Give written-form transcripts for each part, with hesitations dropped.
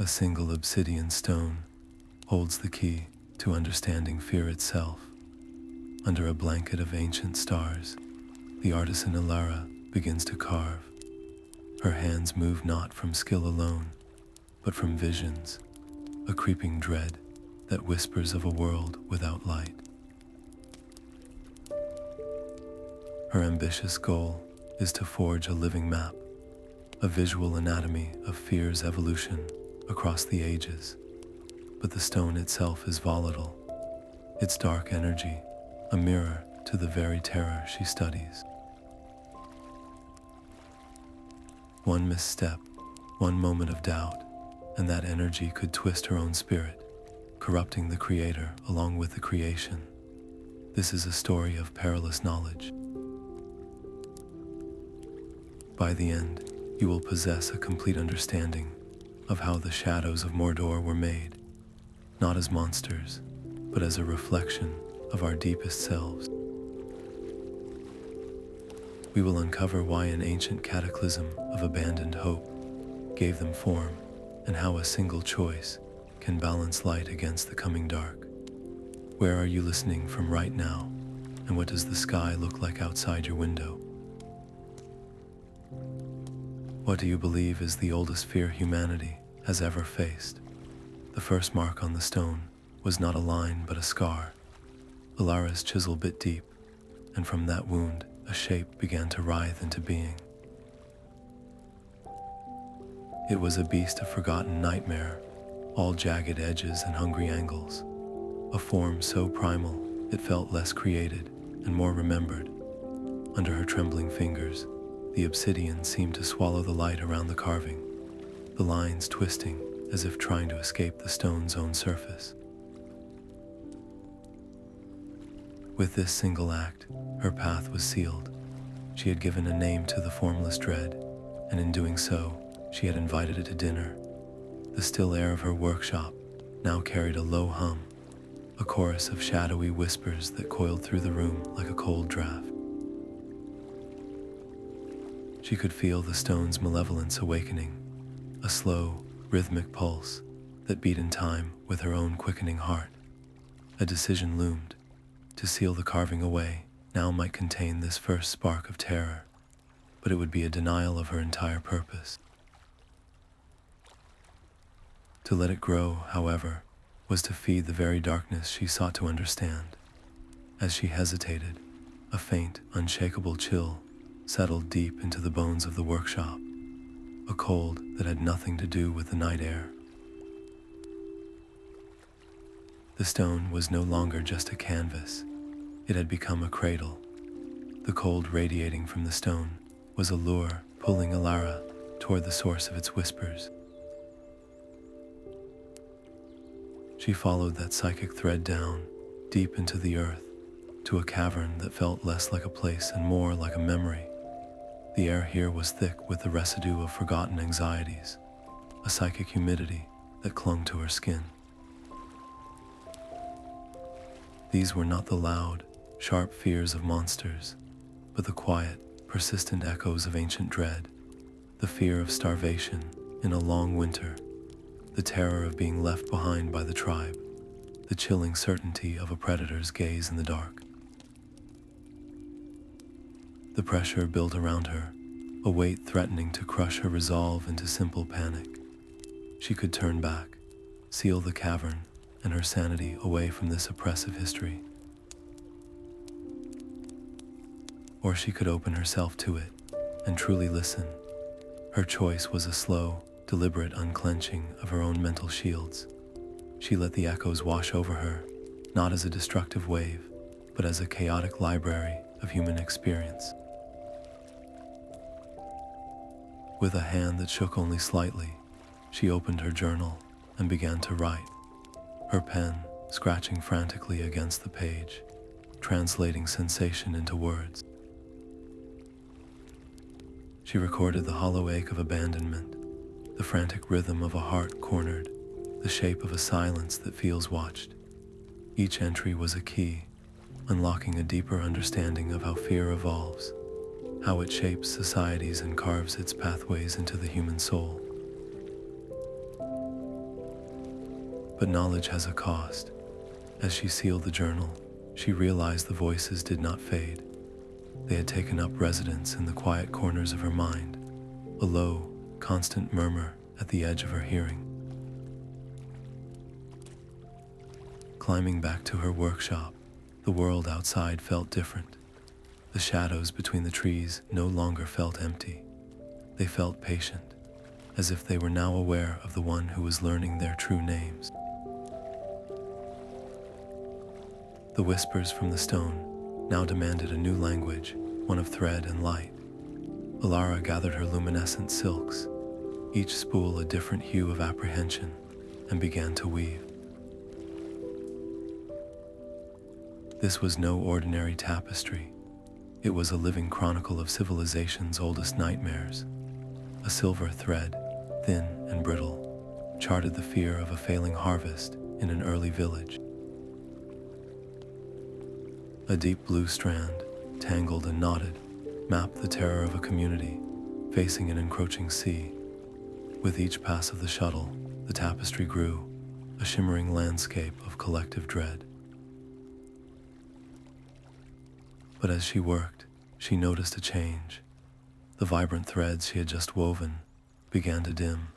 A single obsidian stone holds the key to understanding fear itself. Under a blanket of ancient stars, the artisan Elara begins to carve. Her hands move not from skill alone, but from visions, a creeping dread that whispers of a world without light. Her ambitious goal is to forge a living map, a visual anatomy of fear's evolution across the ages. But the stone itself is volatile, its dark energy a mirror to the very terror she studies. One misstep, one moment of doubt, and that energy could twist her own spirit, corrupting the creator along with the creation. This is a story of perilous knowledge. By the end, you will possess a complete understanding of how the shadows of Mordor were made, not as monsters, but as a reflection of our deepest selves. We will uncover why an ancient cataclysm of abandoned hope gave them form, and how a single choice can balance light against the coming dark. Where are you listening from right now, and what does the sky look like outside your window? What do you believe is the oldest fear humanity has ever faced? The first mark on the stone was not a line but a scar. Elara's chisel bit deep, and from that wound a shape began to writhe into being. It was a beast of forgotten nightmare, all jagged edges and hungry angles. A form so primal it felt less created and more remembered. Under her trembling fingers, the obsidian seemed to swallow the light around the carving, the lines twisting as if trying to escape the stone's own surface. With this single act, her path was sealed. She had given a name to the formless dread, and in doing so, she had invited it to dinner. The still air of her workshop now carried a low hum, a chorus of shadowy whispers that coiled through the room like a cold draft. She could feel the stone's malevolence awakening, a slow, rhythmic pulse that beat in time with her own quickening heart. A decision loomed. To seal the carving away now might contain this first spark of terror, but it would be a denial of her entire purpose. To let it grow, however, was to feed the very darkness she sought to understand. As she hesitated, a faint, unshakable chill settled deep into the bones of the workshop, a cold that had nothing to do with the night air. The stone was no longer just a canvas. It had become a cradle. The cold radiating from the stone was a lure pulling Elara toward the source of its whispers. She followed that psychic thread down, deep into the earth, to a cavern that felt less like a place and more like a memory. The air here was thick with the residue of forgotten anxieties, a psychic humidity that clung to her skin. These were not the loud, sharp fears of monsters, but the quiet, persistent echoes of ancient dread, the fear of starvation in a long winter, the terror of being left behind by the tribe, the chilling certainty of a predator's gaze in the dark. The pressure built around her, a weight threatening to crush her resolve into simple panic. She could turn back, seal the cavern and her sanity away from this oppressive history. Or she could open herself to it and truly listen. Her choice was a slow, deliberate unclenching of her own mental shields. She let the echoes wash over her, not as a destructive wave, but as a chaotic library of human experience. With a hand that shook only slightly, she opened her journal and began to write, her pen scratching frantically against the page, translating sensation into words. She recorded the hollow ache of abandonment, the frantic rhythm of a heart cornered, the shape of a silence that feels watched. Each entry was a key, unlocking a deeper understanding of how fear evolves, how it shapes societies and carves its pathways into the human soul. But knowledge has a cost. As she sealed the journal, she realized the voices did not fade. They had taken up residence in the quiet corners of her mind, a low, constant murmur at the edge of her hearing. Climbing back to her workshop, the world outside felt different. The shadows between the trees no longer felt empty. They felt patient, as if they were now aware of the one who was learning their true names. The whispers from the stone now demanded a new language, one of thread and light. Elara gathered her luminescent silks, each spool a different hue of apprehension, and began to weave. This was no ordinary tapestry. It was a living chronicle of civilization's oldest nightmares. A silver thread, thin and brittle, charted the fear of a failing harvest in an early village. A deep blue strand, tangled and knotted, mapped the terror of a community facing an encroaching sea. With each pass of the shuttle, the tapestry grew, a shimmering landscape of collective dread. But as she worked, she noticed a change. The vibrant threads she had just woven began to dim,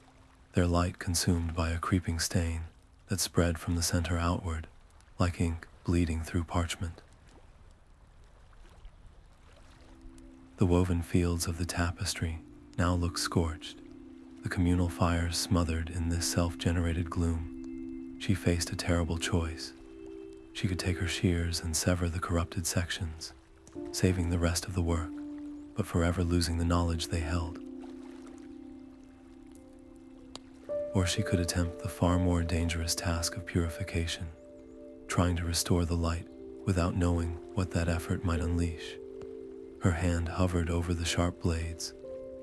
their light consumed by a creeping stain that spread from the center outward, like ink bleeding through parchment. The woven fields of the tapestry now looked scorched, the communal fires smothered in this self-generated gloom. She faced a terrible choice. She could take her shears and sever the corrupted sections, saving the rest of the work, but forever losing the knowledge they held. Or she could attempt the far more dangerous task of purification, trying to restore the light without knowing what that effort might unleash. Her hand hovered over the sharp blades,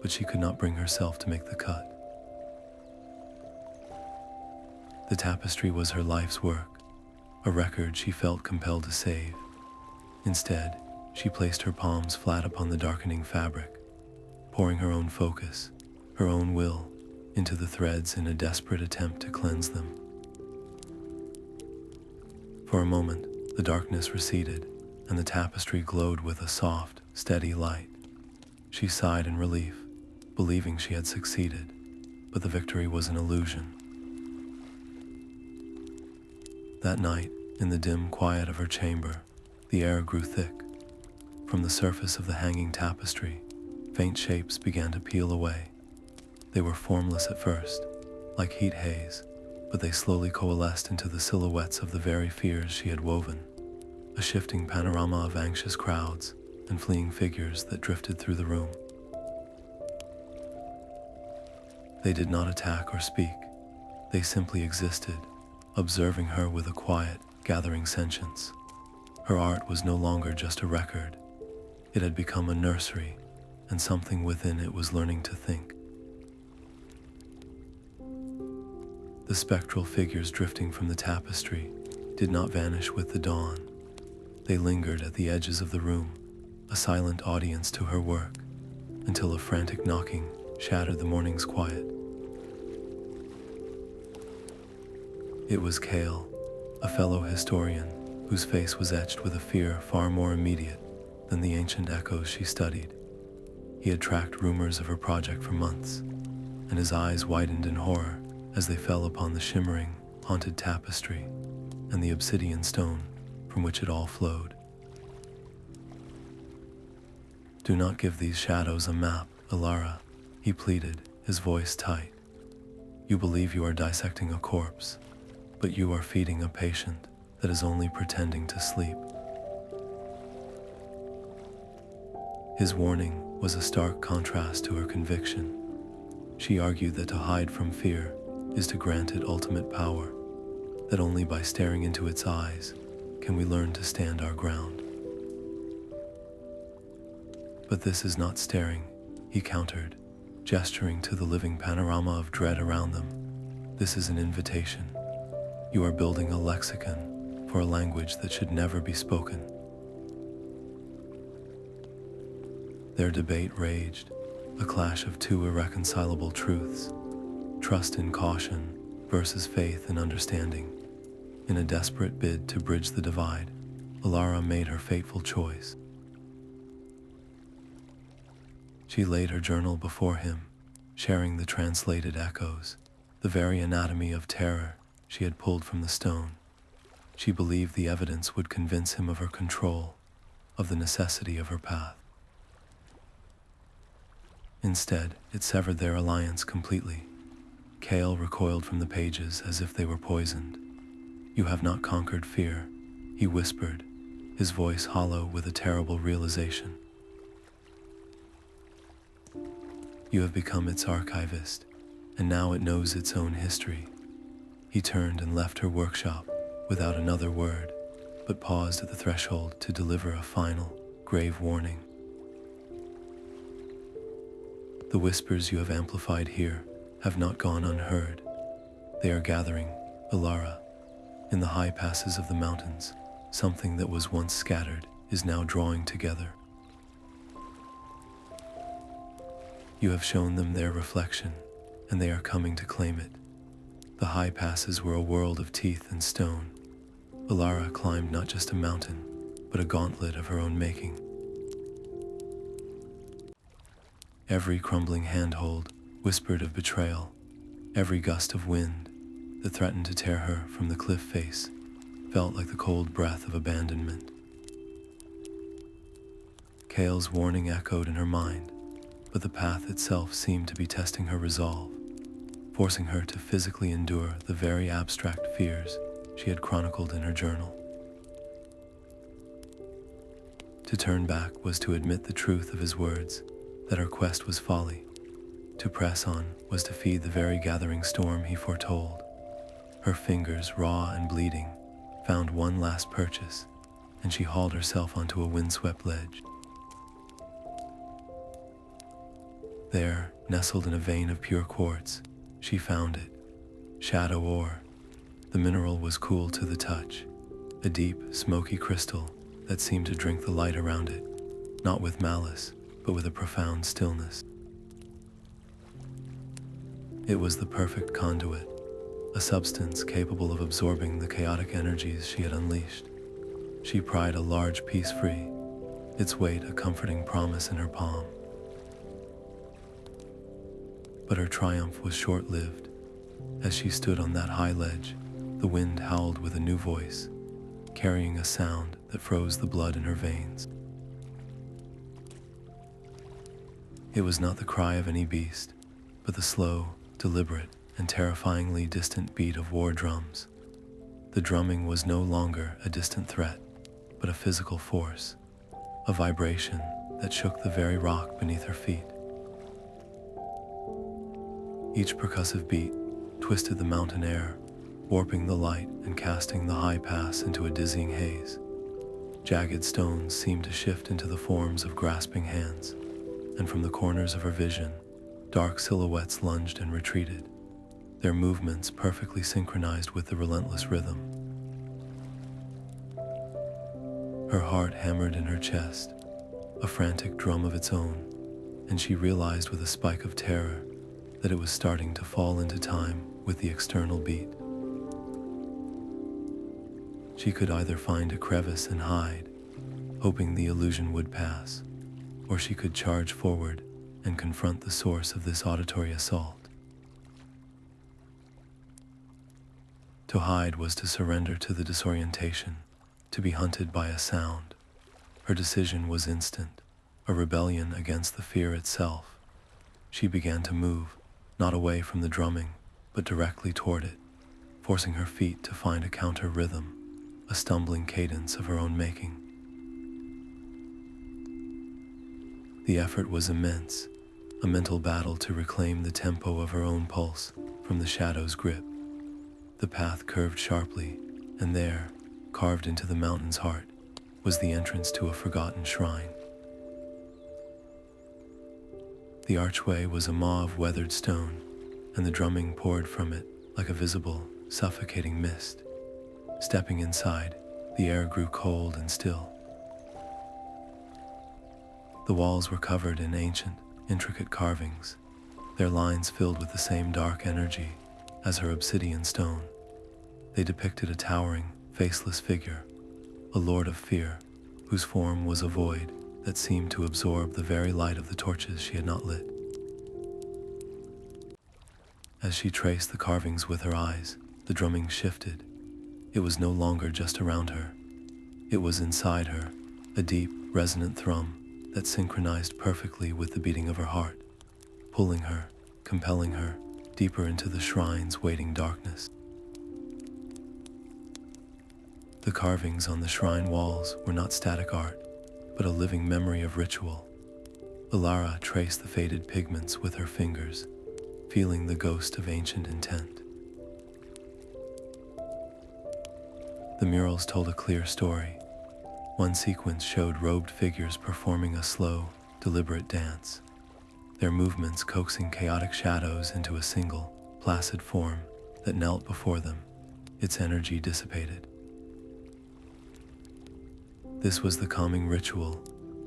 but she could not bring herself to make the cut. The tapestry was her life's work, a record she felt compelled to save. Instead, she placed her palms flat upon the darkening fabric, pouring her own focus, her own will, into the threads in a desperate attempt to cleanse them. For a moment, the darkness receded, and the tapestry glowed with a soft, steady light. She sighed in relief, believing she had succeeded, but the victory was an illusion. That night, in the dim quiet of her chamber, the air grew thick. From the surface of the hanging tapestry, faint shapes began to peel away. They were formless at first, like heat haze, but they slowly coalesced into the silhouettes of the very fears she had woven, a shifting panorama of anxious crowds and fleeing figures that drifted through the room. They did not attack or speak. They simply existed, observing her with a quiet, gathering sentience. Her art was no longer just a record. It had become a nursery, and something within it was learning to think. The spectral figures drifting from the tapestry did not vanish with the dawn. They lingered at the edges of the room, a silent audience to her work, until a frantic knocking shattered the morning's quiet. It was Kael, a fellow historian whose face was etched with a fear far more immediate than the ancient echoes she studied. He had tracked rumors of her project for months, and his eyes widened in horror as they fell upon the shimmering, haunted tapestry and the Obsidian Stone from which it all flowed. "Do not give these shadows a map, Elara," he pleaded, his voice tight. "You believe you are dissecting a corpse, but you are feeding a patient that is only pretending to sleep." His warning was a stark contrast to her conviction. She argued that to hide from fear is to grant it ultimate power, that only by staring into its eyes can we learn to stand our ground. "But this is not staring," he countered, gesturing to the living panorama of dread around them. "This is an invitation. You are building a lexicon for a language that should never be spoken." Their debate raged, a clash of two irreconcilable truths, trust in caution versus faith and understanding. In a desperate bid to bridge the divide, Elara made her fateful choice. She laid her journal before him, sharing the translated echoes, the very anatomy of terror she had pulled from the stone. She believed the evidence would convince him of her control, of the necessity of her path. Instead, it severed their alliance completely. Kael recoiled from the pages as if they were poisoned. "You have not conquered fear," he whispered, his voice hollow with a terrible realization. "You have become its archivist, and now it knows its own history." He turned and left her workshop without another word, but paused at the threshold to deliver a final, grave warning. "The whispers you have amplified here have not gone unheard. They are gathering, Elara. In the high passes of the mountains, something that was once scattered is now drawing together. You have shown them their reflection, and they are coming to claim it." The high passes were a world of teeth and stone. Elara climbed not just a mountain, but a gauntlet of her own making. Every crumbling handhold whispered of betrayal. Every gust of wind that threatened to tear her from the cliff face felt like the cold breath of abandonment. Kael's warning echoed in her mind, but the path itself seemed to be testing her resolve, forcing her to physically endure the very abstract fears she had chronicled in her journal. To turn back was to admit the truth of his words, that her quest was folly. To press on was to feed the very gathering storm he foretold. Her fingers, raw and bleeding, found one last purchase, and she hauled herself onto a windswept ledge. There, nestled in a vein of pure quartz, she found it. Shadow ore. The mineral was cool to the touch, a deep, smoky crystal that seemed to drink the light around it, not with malice, but with a profound stillness. It was the perfect conduit, a substance capable of absorbing the chaotic energies she had unleashed. She pried a large piece free, its weight a comforting promise in her palm. But her triumph was short-lived. As she stood on that high ledge, the wind howled with a new voice, carrying a sound that froze the blood in her veins. It was not the cry of any beast, but the slow, deliberate, and terrifyingly distant beat of war drums. The drumming was no longer a distant threat, but a physical force, a vibration that shook the very rock beneath her feet. Each percussive beat twisted the mountain air, warping the light and casting the high pass into a dizzying haze. Jagged stones seemed to shift into the forms of grasping hands, and from the corners of her vision, dark silhouettes lunged and retreated, their movements perfectly synchronized with the relentless rhythm. Her heart hammered in her chest, a frantic drum of its own, and she realized with a spike of terror that it was starting to fall into time with the external beat. She could either find a crevice and hide, hoping the illusion would pass, or she could charge forward and confront the source of this auditory assault. To hide was to surrender to the disorientation, to be hunted by a sound. Her decision was instant, a rebellion against the fear itself. She began to move, not away from the drumming, but directly toward it, forcing her feet to find a counter rhythm, a stumbling cadence of her own making. The effort was immense, a mental battle to reclaim the tempo of her own pulse from the shadow's grip. The path curved sharply, and there, carved into the mountain's heart, was the entrance to a forgotten shrine. The archway was a maw of weathered stone, and the drumming poured from it like a visible, suffocating mist. Stepping inside, the air grew cold and still. The walls were covered in ancient, intricate carvings, their lines filled with the same dark energy, as her Obsidian Stone. They depicted a towering, faceless figure, a lord of fear, whose form was a void that seemed to absorb the very light of the torches she had not lit. As she traced the carvings with her eyes, the drumming shifted. It was no longer just around her. It was inside her, a deep, resonant thrum that synchronized perfectly with the beating of her heart, pulling her, compelling her, deeper into the shrine's waiting darkness. The carvings on the shrine walls were not static art, but a living memory of ritual. Elara traced the faded pigments with her fingers, feeling the ghost of ancient intent. The murals told a clear story. One sequence showed robed figures performing a slow, deliberate dance, their movements coaxing chaotic shadows into a single, placid form that knelt before them, its energy dissipated. This was the calming ritual,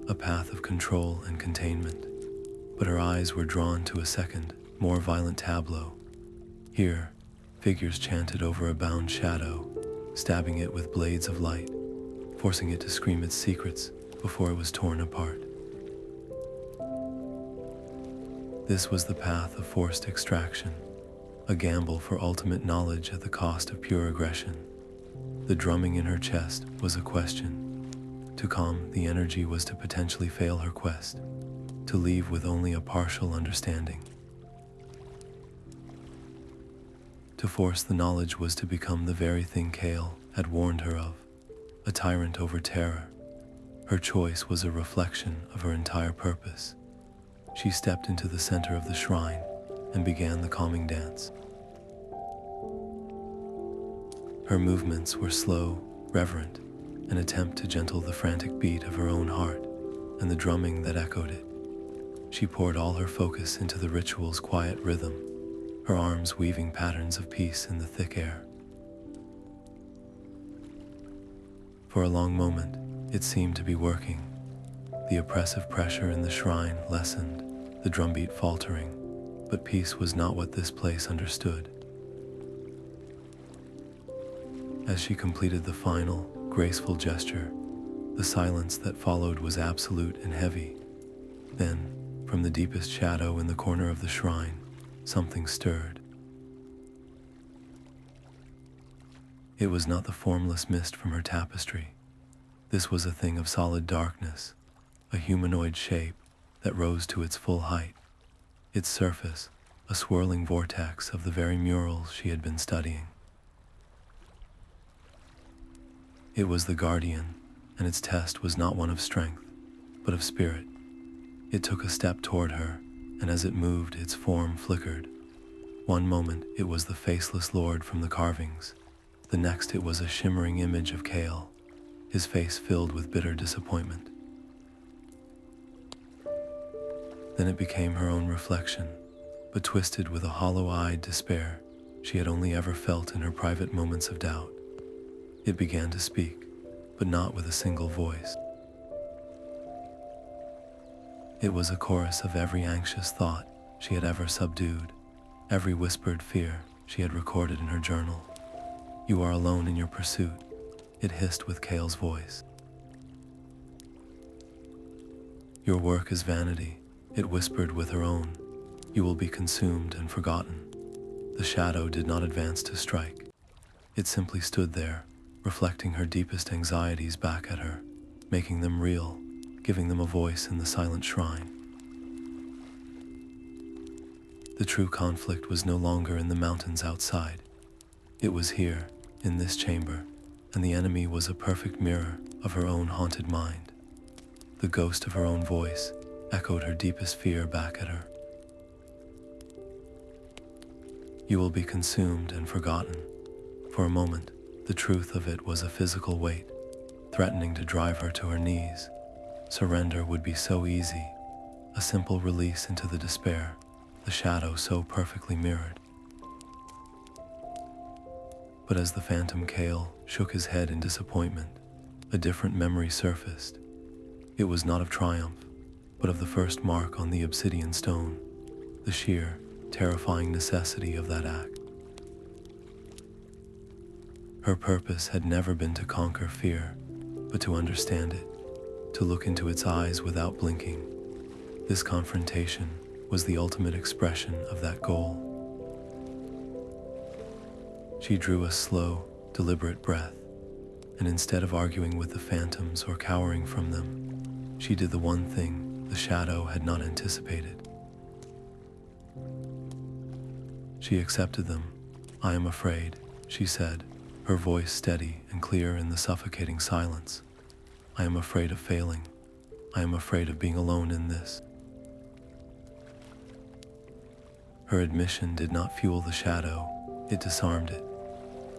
a path of control and containment, but her eyes were drawn to a second, more violent tableau. Here, figures chanted over a bound shadow, stabbing it with blades of light, forcing it to scream its secrets before it was torn apart. This was the path of forced extraction, a gamble for ultimate knowledge at the cost of pure aggression. The drumming in her chest was a question. To calm the energy was to potentially fail her quest, to leave with only a partial understanding. To force the knowledge was to become the very thing Kael had warned her of, a tyrant over terror. Her choice was a reflection of her entire purpose. She stepped into the center of the shrine and began the calming dance. Her movements were slow, reverent, an attempt to gentle the frantic beat of her own heart and the drumming that echoed it. She poured all her focus into the ritual's quiet rhythm, her arms weaving patterns of peace in the thick air. For a long moment, it seemed to be working. The oppressive pressure in the shrine lessened, the drumbeat faltering, but peace was not what this place understood. As she completed the final, graceful gesture, the silence that followed was absolute and heavy. Then, from the deepest shadow in the corner of the shrine, something stirred. It was not the formless mist from her tapestry. This was a thing of solid darkness, a humanoid shape that rose to its full height. Its surface, a swirling vortex of the very murals she had been studying. It was the Guardian, and its test was not one of strength, but of spirit. It took a step toward her, and as it moved, its form flickered. One moment, it was the faceless lord from the carvings. The next, it was a shimmering image of Kael, his face filled with bitter disappointment. Then it became her own reflection, but twisted with a hollow-eyed despair she had only ever felt in her private moments of doubt. It began to speak, but not with a single voice. It was a chorus of every anxious thought she had ever subdued, every whispered fear she had recorded in her journal. "You are alone in your pursuit," it hissed with Kael's voice. "Your work is vanity," it whispered with her own. "You will be consumed and forgotten." The shadow did not advance to strike. It simply stood there, reflecting her deepest anxieties back at her, making them real, giving them a voice in the silent shrine. The true conflict was no longer in the mountains outside. It was here, in this chamber, and the enemy was a perfect mirror of her own haunted mind. The ghost of her own voice echoed her deepest fear back at her. "You will be consumed and forgotten." For a moment, the truth of it was a physical weight, threatening to drive her to her knees. Surrender would be so easy, a simple release into the despair, the shadow so perfectly mirrored. But as the phantom Kael shook his head in disappointment, a different memory surfaced. It was not of triumph, but of the first mark on the Obsidian Stone, the sheer, terrifying necessity of that act. Her purpose had never been to conquer fear, but to understand it, to look into its eyes without blinking. This confrontation was the ultimate expression of that goal. She drew a slow, deliberate breath, and instead of arguing with the phantoms or cowering from them, she did the one thing the shadow had not anticipated. She accepted them. "I am afraid," she said, her voice steady and clear in the suffocating silence. "I am afraid of failing. I am afraid of being alone in this." Her admission did not fuel the shadow, it disarmed it.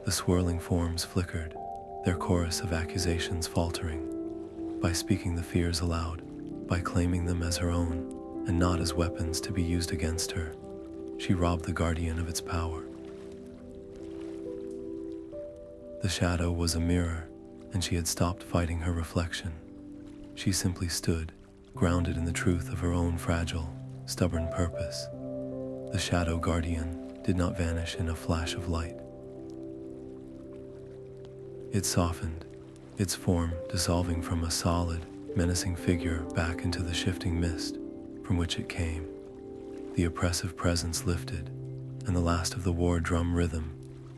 The swirling forms flickered, their chorus of accusations faltering. By speaking the fears aloud, by claiming them as her own, and not as weapons to be used against her, she robbed the guardian of its power. The shadow was a mirror, and she had stopped fighting her reflection. She simply stood, grounded in the truth of her own fragile, stubborn purpose. The shadow guardian did not vanish in a flash of light. It softened, its form dissolving from a solid, menacing figure back into the shifting mist from which it came. The oppressive presence lifted, and the last of the war drum rhythm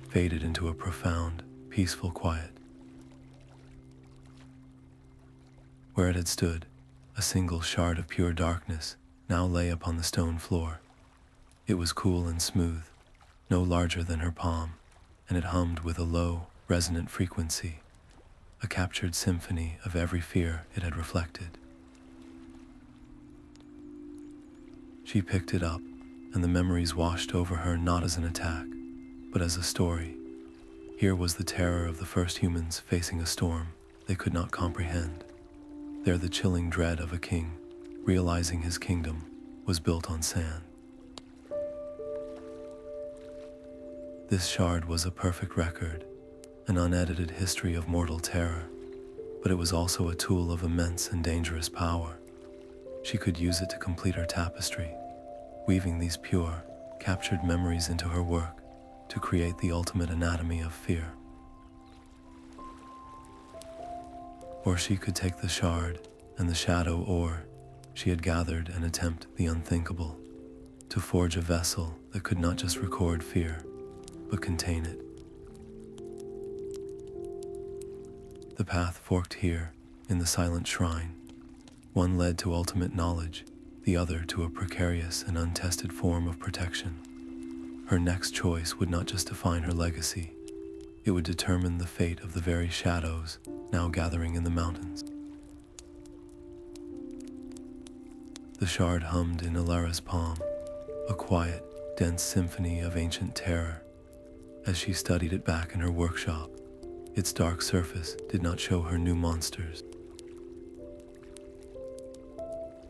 faded into a profound, peaceful quiet. Where it had stood, a single shard of pure darkness now lay upon the stone floor. It was cool and smooth, no larger than her palm, and it hummed with a low, resonant frequency, a captured symphony of every fear it had reflected. She picked it up, and the memories washed over her not as an attack, but as a story. Here was the terror of the first humans facing a storm they could not comprehend. There the chilling dread of a king, realizing his kingdom was built on sand. This shard was a perfect record, an unedited history of mortal terror, but it was also a tool of immense and dangerous power. She could use it to complete her tapestry, weaving these pure, captured memories into her work to create the ultimate anatomy of fear. Or she could take the shard and the shadow ore she had gathered and attempt the unthinkable, to forge a vessel that could not just record fear, but contain it. The path forked here in the silent shrine. One led to ultimate knowledge, the other to a precarious and untested form of protection. Her next choice would not just define her legacy, it would determine the fate of the very shadows now gathering in the mountains. The shard hummed in Elara's palm, a quiet, dense symphony of ancient terror. As she studied it back in her workshop, its dark surface did not show her new monsters.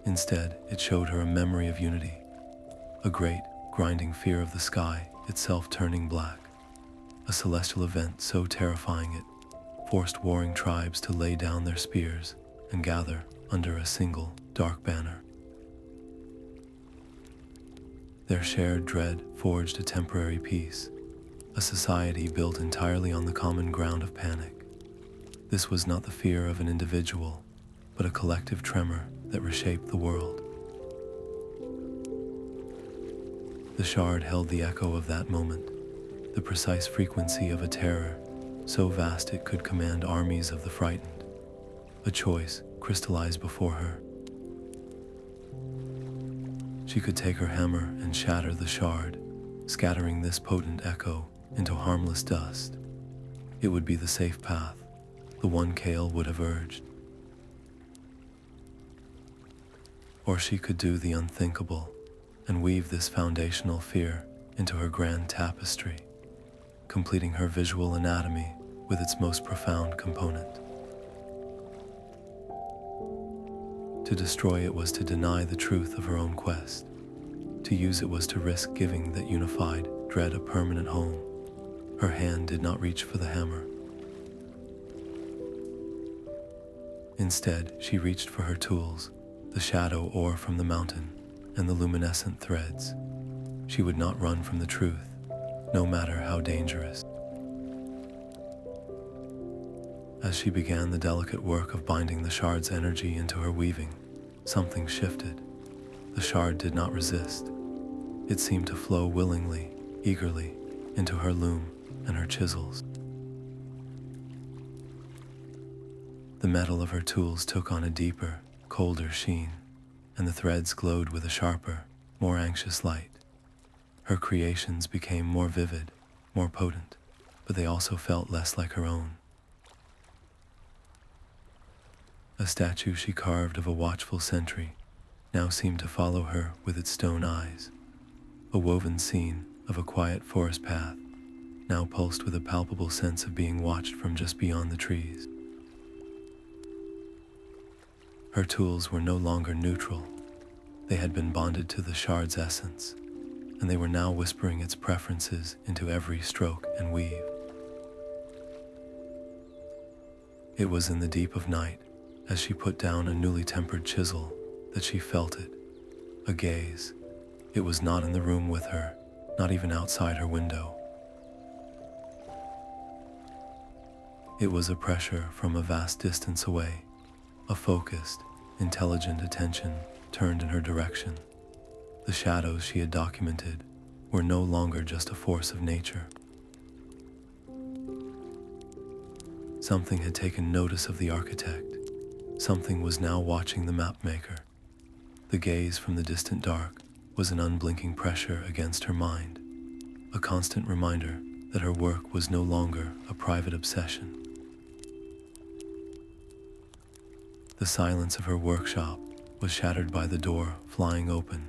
Instead, it showed her a memory of unity, a great, grinding fear of the sky itself turning black, a celestial event so terrifying it forced warring tribes to lay down their spears and gather under a single, dark banner. Their shared dread forged a temporary peace, a society built entirely on the common ground of panic. This was not the fear of an individual, but a collective tremor that reshaped the world. The shard held the echo of that moment, the precise frequency of a terror so vast it could command armies of the frightened. A choice crystallized before her. She could take her hammer and shatter the shard, scattering this potent echo into harmless dust. It would be the safe path, the one Kael would have urged. Or she could do the unthinkable and weave this foundational fear into her grand tapestry, completing her visual anatomy with its most profound component. To destroy it was to deny the truth of her own quest. To use it was to risk giving that unified dread a permanent home. Her hand did not reach for the hammer. Instead, she reached for her tools, the shadow ore from the mountain, and the luminescent threads. She would not run from the truth, no matter how dangerous. As she began the delicate work of binding the shard's energy into her weaving, something shifted. The shard did not resist. It seemed to flow willingly, eagerly, into her loom and her chisels. The metal of her tools took on a deeper, colder sheen, and the threads glowed with a sharper, more anxious light. Her creations became more vivid, more potent, but they also felt less like her own. A statue she carved of a watchful sentry now seemed to follow her with its stone eyes. A woven scene of a quiet forest path now pulsed with a palpable sense of being watched from just beyond the trees. Her tools were no longer neutral. They had been bonded to the shard's essence, and they were now whispering its preferences into every stroke and weave. It was in the deep of night, as she put down a newly tempered chisel, that she felt it. A gaze. It was not in the room with her, not even outside her window. It was a pressure from a vast distance away, a focused, intelligent attention turned in her direction. The shadows she had documented were no longer just a force of nature. Something had taken notice of the architect. Something was now watching the mapmaker. The gaze from the distant dark was an unblinking pressure against her mind, a constant reminder that her work was no longer a private obsession. The silence of her workshop was shattered by the door flying open.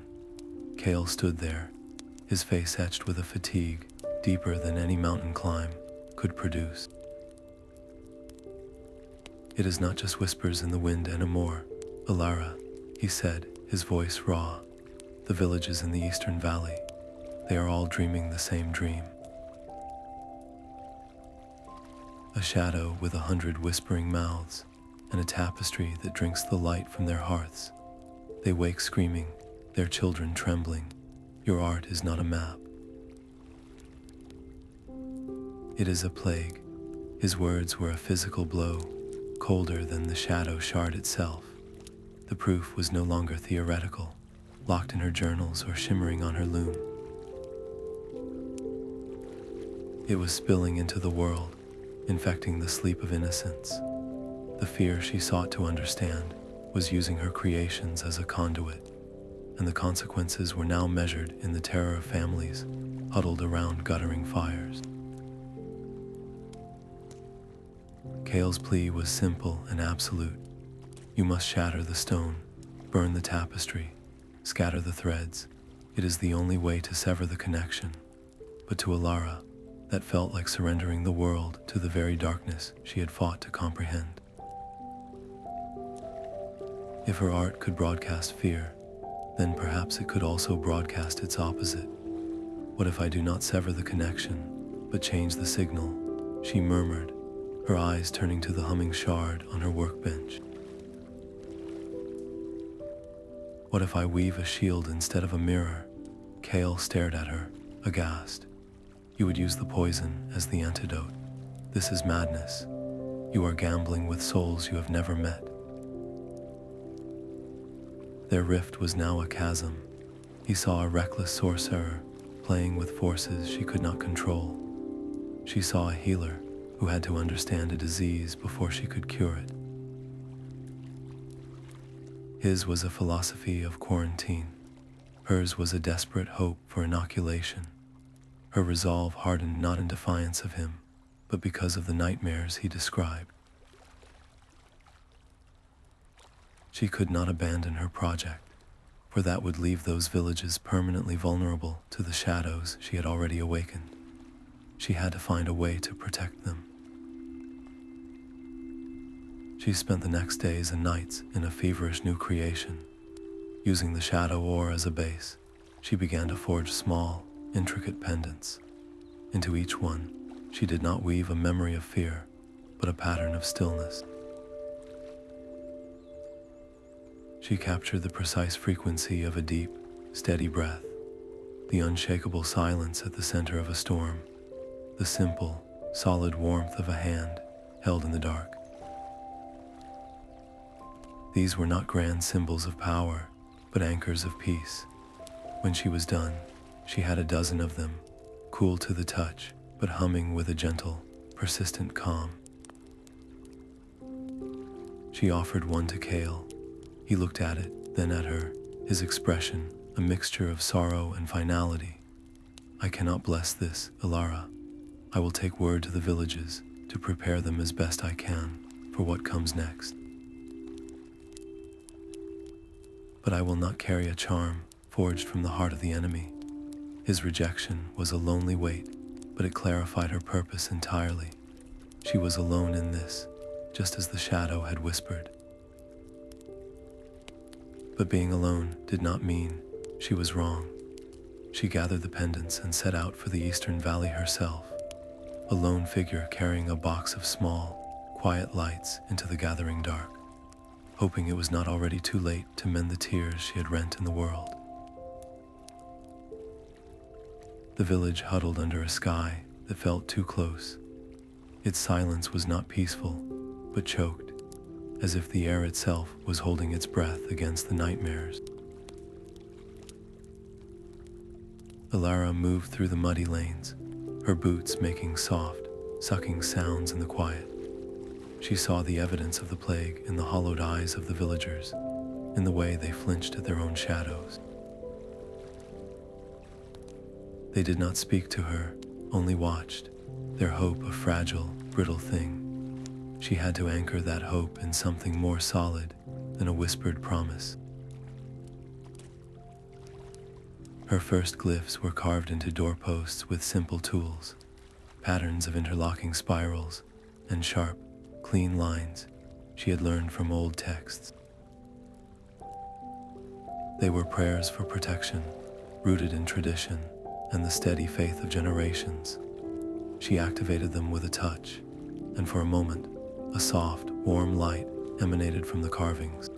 Kael stood there, his face etched with a fatigue deeper than any mountain climb could produce. "It is not just whispers in the wind anymore, Elara," he said, his voice raw. "The villages in the eastern valley, they are all dreaming the same dream. A shadow with 100 whispering mouths, and a tapestry that drinks the light from their hearths. They wake screaming, their children trembling. Your art is not a map. It is a plague." His words were a physical blow, colder than the shadow shard itself. The proof was no longer theoretical, locked in her journals or shimmering on her loom. It was spilling into the world, infecting the sleep of innocence. The fear she sought to understand was using her creations as a conduit, and the consequences were now measured in the terror of families huddled around guttering fires. Kael's plea was simple and absolute. You must shatter the stone, burn the tapestry, scatter the threads. It is the only way to sever the connection. But to Elara, that felt like surrendering the world to the very darkness she had fought to comprehend. If her art could broadcast fear, then perhaps it could also broadcast its opposite. What if I do not sever the connection, but change the signal? She murmured, her eyes turning to the humming shard on her workbench. What if I weave a shield instead of a mirror? Kael stared at her, aghast. You would use the poison as the antidote. This is madness. You are gambling with souls you have never met. Their rift was now a chasm. He saw a reckless sorcerer playing with forces she could not control. She saw a healer who had to understand a disease before she could cure it. His was a philosophy of quarantine. Hers was a desperate hope for inoculation. Her resolve hardened not in defiance of him, but because of the nightmares he described. She could not abandon her project, for that would leave those villages permanently vulnerable to the shadows she had already awakened. She had to find a way to protect them. She spent the next days and nights in a feverish new creation. Using the shadow ore as a base, she began to forge small, intricate pendants. Into each one, she did not weave a memory of fear, but a pattern of stillness. She captured the precise frequency of a deep, steady breath, the unshakable silence at the center of a storm, the simple, solid warmth of a hand held in the dark. These were not grand symbols of power, but anchors of peace. When she was done, she had a dozen of them, cool to the touch, but humming with a gentle, persistent calm. She offered one to Kael. He looked at it, then at her, his expression a mixture of sorrow and finality. I cannot bless this, Elara. I will take word to the villages to prepare them as best I can for what comes next. But I will not carry a charm forged from the heart of the enemy. His rejection was a lonely weight, but it clarified her purpose entirely. She was alone in this, just as the shadow had whispered. But being alone did not mean she was wrong. She gathered the pendants and set out for the Eastern Valley herself, a lone figure carrying a box of small, quiet lights into the gathering dark, hoping it was not already too late to mend the tears she had rent in the world. The village huddled under a sky that felt too close. Its silence was not peaceful, but choked, as if the air itself was holding its breath against the nightmares. Elara moved through the muddy lanes, her boots making soft, sucking sounds in the quiet. She saw the evidence of the plague in the hollowed eyes of the villagers, in the way they flinched at their own shadows. They did not speak to her, only watched, their hope a fragile, brittle thing. She had to anchor that hope in something more solid than a whispered promise. Her first glyphs were carved into doorposts with simple tools, patterns of interlocking spirals, and sharp, clean lines she had learned from old texts. They were prayers for protection, rooted in tradition and the steady faith of generations. She activated them with a touch, and for a moment, a soft, warm light emanated from the carvings.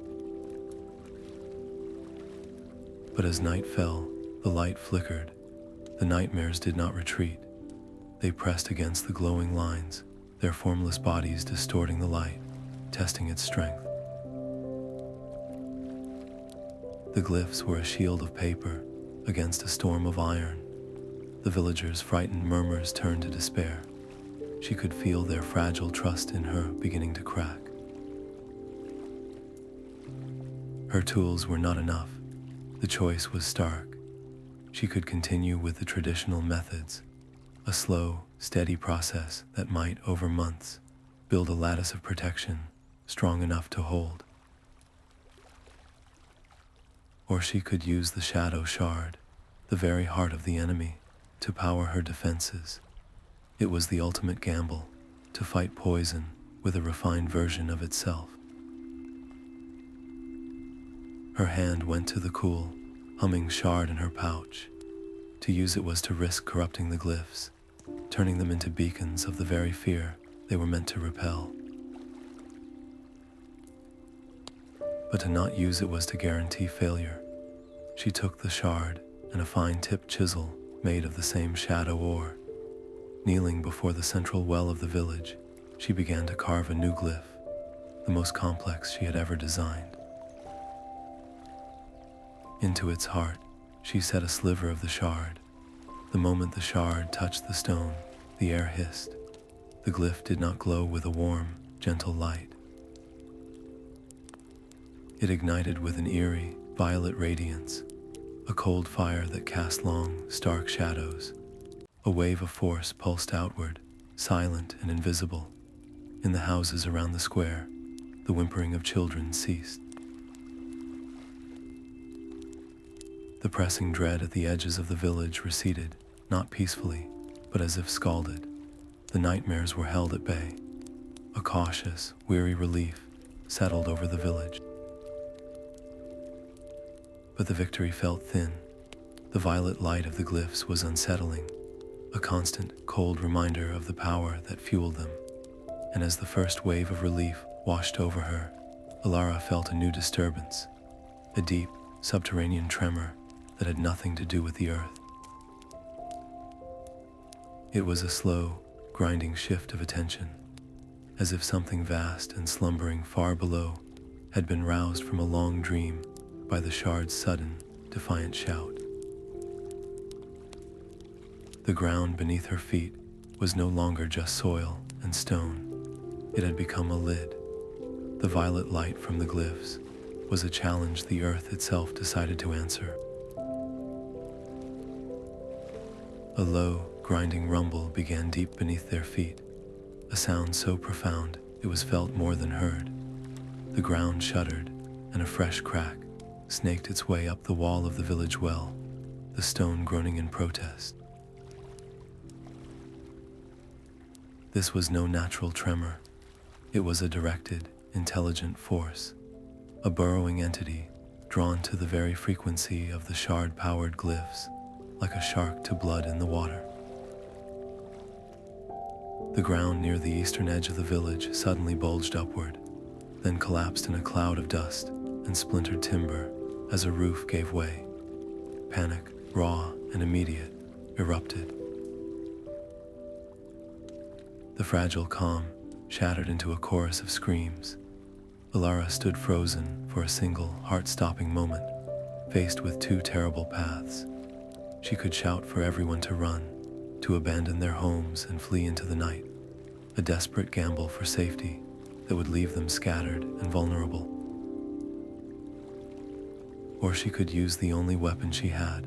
But as night fell, the light flickered. The nightmares did not retreat. They pressed against the glowing lines, their formless bodies distorting the light, testing its strength. The glyphs were a shield of paper against a storm of iron. The villagers' frightened murmurs turned to despair. She could feel their fragile trust in her beginning to crack. Her tools were not enough. The choice was stark. She could continue with the traditional methods, a slow, steady process that might, over months, build a lattice of protection strong enough to hold. Or she could use the shadow shard, the very heart of the enemy, to power her defenses. It was the ultimate gamble, to fight poison with a refined version of itself. Her hand went to the cool, humming shard in her pouch. To use it was to risk corrupting the glyphs, turning them into beacons of the very fear they were meant to repel. But to not use it was to guarantee failure. She took the shard and a fine-tipped chisel made of the same shadow ore. Kneeling before the central well of the village, she began to carve a new glyph, the most complex she had ever designed. Into its heart, she set a sliver of the shard. The moment the shard touched the stone, the air hissed. The glyph did not glow with a warm, gentle light. It ignited with an eerie, violet radiance, a cold fire that cast long, stark shadows. A wave of force pulsed outward, silent and invisible. In the houses around the square, the whimpering of children ceased. The pressing dread at the edges of the village receded, not peacefully, but as if scalded. The nightmares were held at bay. A cautious, weary relief settled over the village. But the victory felt thin. The violet light of the glyphs was unsettling, a constant, cold reminder of the power that fueled them. And as the first wave of relief washed over her, Elara felt a new disturbance, a deep, subterranean tremor that had nothing to do with the earth. It was a slow, grinding shift of attention, as if something vast and slumbering far below had been roused from a long dream by the shard's sudden, defiant shout. The ground beneath her feet was no longer just soil and stone. It had become a lid. The violet light from the glyphs was a challenge the earth itself decided to answer. A low, grinding rumble began deep beneath their feet, a sound so profound it was felt more than heard. The ground shuddered, and a fresh crack snaked its way up the wall of the village well, the stone groaning in protest. This was no natural tremor. It was a directed, intelligent force, a burrowing entity drawn to the very frequency of the shard-powered glyphs, like a shark to blood in the water. The ground near the eastern edge of the village suddenly bulged upward, then collapsed in a cloud of dust and splintered timber as a roof gave way. Panic, raw and immediate, erupted. The fragile calm shattered into a chorus of screams. Elara stood frozen for a single, heart-stopping moment, faced with two terrible paths. She could shout for everyone to run, to abandon their homes and flee into the night, a desperate gamble for safety that would leave them scattered and vulnerable. Or she could use the only weapon she had,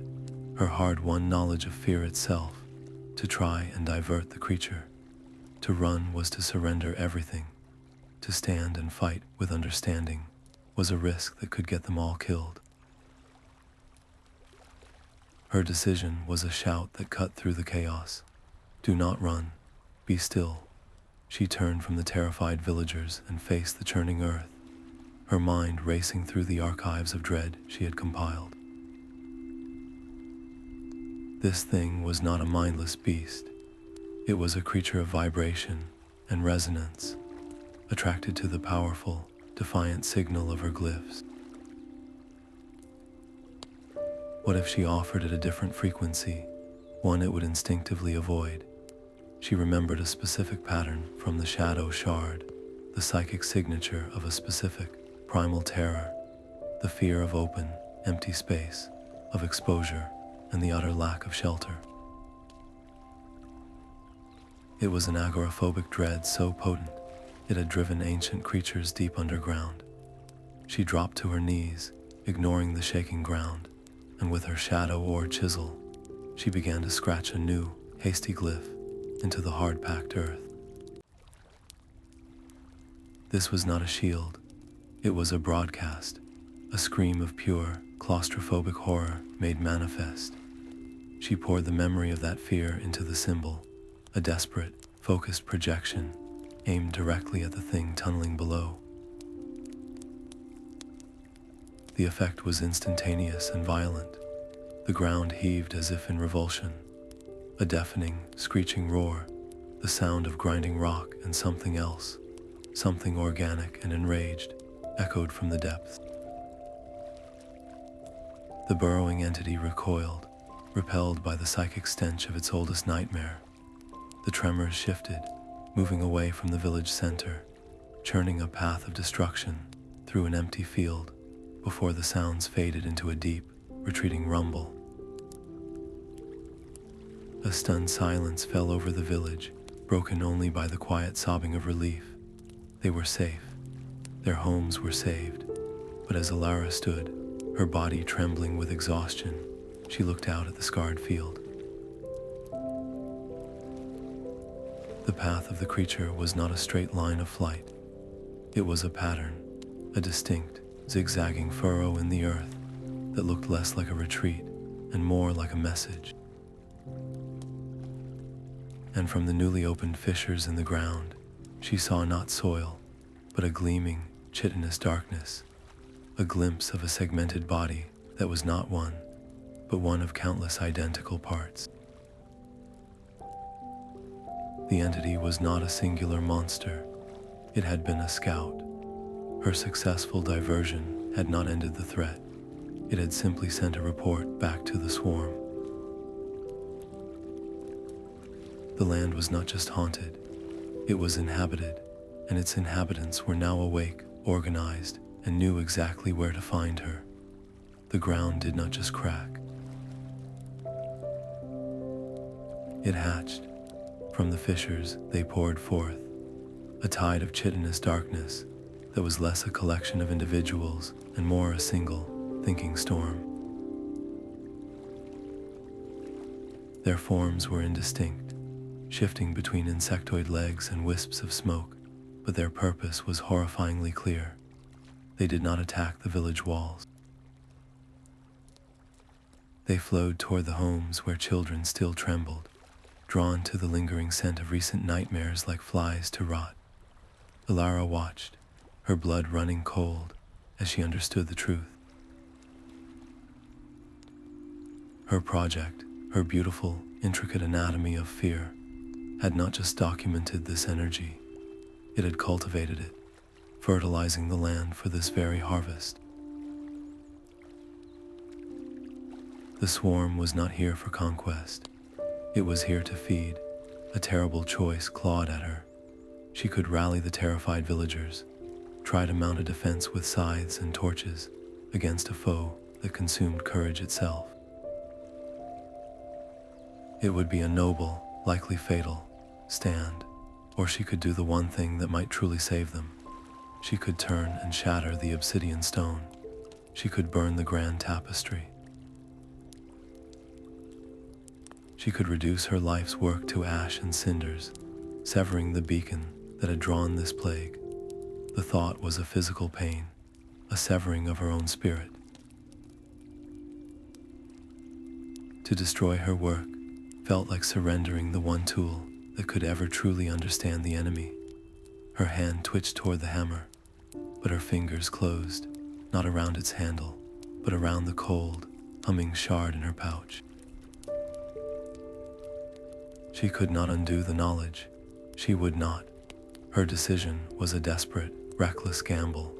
her hard-won knowledge of fear itself, to try and divert the creature. To run was to surrender everything. To stand and fight with understanding was a risk that could get them all killed. Her decision was a shout that cut through the chaos. Do not run. Be still. She turned from the terrified villagers and faced the churning earth, her mind racing through the archives of dread she had compiled. This thing was not a mindless beast. It was a creature of vibration and resonance, attracted to the powerful, defiant signal of her glyphs. What if she offered it a different frequency, one it would instinctively avoid? She remembered a specific pattern from the shadow shard, the psychic signature of a specific, primal terror, the fear of open, empty space, of exposure, and the utter lack of shelter. It was an agoraphobic dread so potent, it had driven ancient creatures deep underground. She dropped to her knees, ignoring the shaking ground, and with her shadow or chisel, she began to scratch a new, hasty glyph into the hard-packed earth. This was not a shield. It was a broadcast, a scream of pure, claustrophobic horror made manifest. She poured the memory of that fear into the symbol, a desperate, focused projection aimed directly at the thing tunneling below. The effect was instantaneous and violent. The ground heaved as if in revulsion. A deafening, screeching roar, the sound of grinding rock and something else, something organic and enraged, echoed from the depths. The burrowing entity recoiled, repelled by the psychic stench of its oldest nightmare. The tremors shifted, moving away from the village center, churning a path of destruction through an empty field before the sounds faded into a deep, retreating rumble. A stunned silence fell over the village, broken only by the quiet sobbing of relief. They were safe. Their homes were saved. But as Elara stood, her body trembling with exhaustion, she looked out at the scarred field. The path of the creature was not a straight line of flight. It was a pattern, a distinct, zigzagging furrow in the earth that looked less like a retreat and more like a message. And from the newly opened fissures in the ground, she saw not soil, but a gleaming, chitinous darkness, a glimpse of a segmented body that was not one, but one of countless identical parts. The entity was not a singular monster. It had been a scout. Her successful diversion had not ended the threat. It had simply sent a report back to the swarm. The land was not just haunted, it was inhabited, and its inhabitants were now awake, organized, and knew exactly where to find her. The ground did not just crack. It hatched. From the fissures they poured forth, a tide of chitinous darkness that was less a collection of individuals and more a single, thinking storm. Their forms were indistinct, shifting between insectoid legs and wisps of smoke, but their purpose was horrifyingly clear. They did not attack the village walls. They flowed toward the homes where children still trembled, drawn to the lingering scent of recent nightmares like flies to rot. Elara watched, her blood running cold as she understood the truth. Her project, her beautiful, intricate anatomy of fear, had not just documented this energy, it had cultivated it, fertilizing the land for this very harvest. The swarm was not here for conquest. It was here to feed. A terrible choice clawed at her. She could rally the terrified villagers, try to mount a defense with scythes and torches against a foe that consumed courage itself. It would be a noble, likely fatal, stand, or she could do the one thing that might truly save them. She could turn and shatter the Obsidian Stone. She could burn the grand tapestry. She could reduce her life's work to ash and cinders, severing the beacon that had drawn this plague. The thought was a physical pain, a severing of her own spirit. To destroy her work felt like surrendering the one tool that could ever truly understand the enemy. Her hand twitched toward the hammer, but her fingers closed, not around its handle, but around the cold, humming shard in her pouch. She could not undo the knowledge. She would not. Her decision was a desperate, reckless gamble.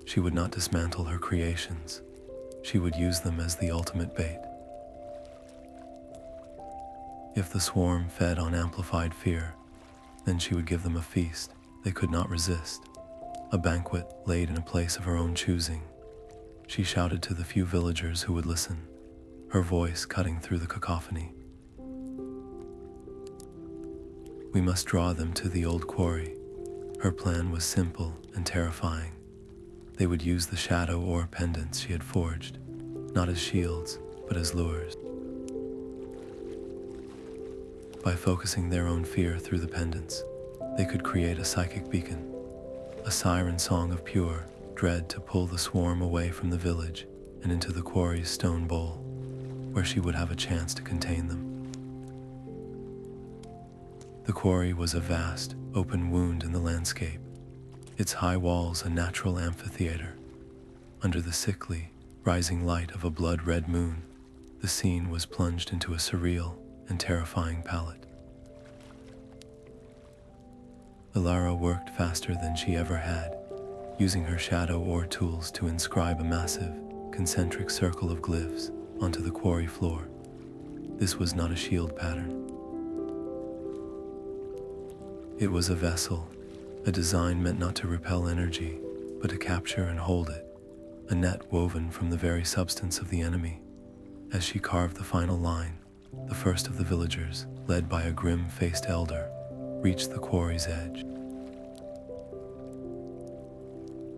She would not dismantle her creations. She would use them as the ultimate bait. If the swarm fed on amplified fear, then she would give them a feast they could not resist, a banquet laid in a place of her own choosing. She shouted to the few villagers who would listen, her voice cutting through the cacophony. We must draw them to the old quarry. Her plan was simple and terrifying. They would use the shadow or pendants she had forged, not as shields, but as lures. By focusing their own fear through the pendants, they could create a psychic beacon, a siren song of pure dread to pull the swarm away from the village and into the quarry's stone bowl, where she would have a chance to contain them. The quarry was a vast, open wound in the landscape, its high walls a natural amphitheater. Under the sickly, rising light of a blood-red moon, the scene was plunged into a surreal and terrifying palette. Elara worked faster than she ever had, using her shadow or tools to inscribe a massive, concentric circle of glyphs onto the quarry floor. This was not a shield pattern. It was a vessel, a design meant not to repel energy, but to capture and hold it, a net woven from the very substance of the enemy. As she carved the final line, the first of the villagers, led by a grim-faced elder, reached the quarry's edge.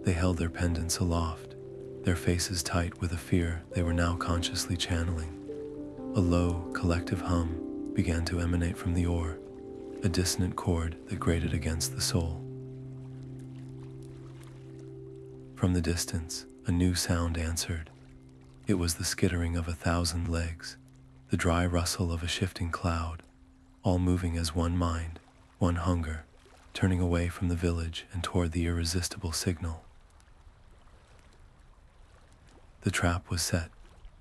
They held their pendants aloft, their faces tight with a fear they were now consciously channeling. A low, collective hum began to emanate from the ore, a dissonant chord that grated against the soul. From the distance, a new sound answered. It was the skittering of 1,000 legs, the dry rustle of a shifting cloud, all moving as one mind, one hunger, turning away from the village and toward the irresistible signal. The trap was set,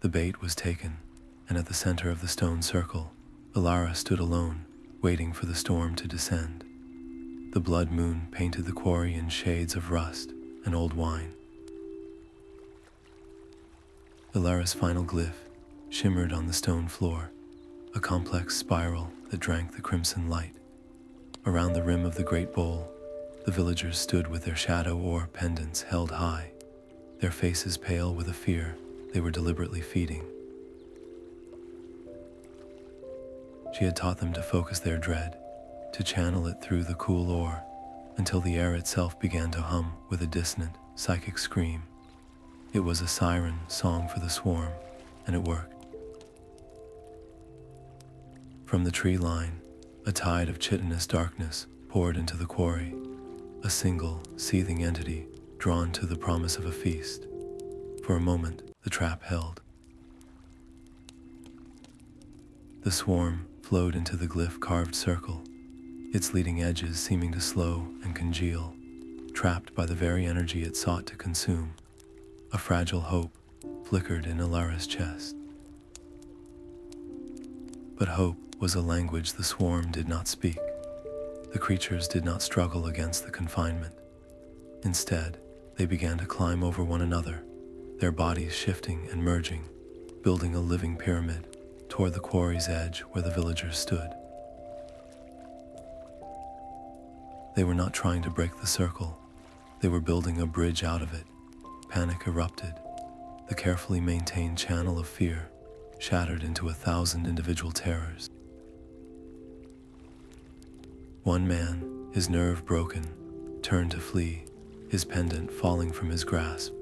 the bait was taken, and at the center of the stone circle, Elara stood alone, waiting for the storm to descend. The blood moon painted the quarry in shades of rust and old wine. Elara's final glyph shimmered on the stone floor, a complex spiral that drank the crimson light. Around the rim of the great bowl, the villagers stood with their shadow or pendants held high, their faces pale with a fear they were deliberately feeding. She had taught them to focus their dread, to channel it through the cool ore, until the air itself began to hum with a dissonant, psychic scream. It was a siren song for the swarm, and it worked. From the tree line, a tide of chitinous darkness poured into the quarry, a single, seething entity drawn to the promise of a feast. For a moment, the trap held. The swarm flowed into the glyph carved circle, its leading edges seeming to slow and congeal, trapped by the very energy it sought to consume. A fragile hope flickered in Elara's chest. But hope was a language the swarm did not speak. The creatures did not struggle against the confinement. Instead, they began to climb over one another, their bodies shifting and merging, building a living pyramid toward the quarry's edge where the villagers stood. They were not trying to break the circle. They were building a bridge out of it. Panic erupted. The carefully maintained channel of fear shattered into 1,000 individual terrors. One man, his nerve broken, turned to flee, his pendant falling from his grasp.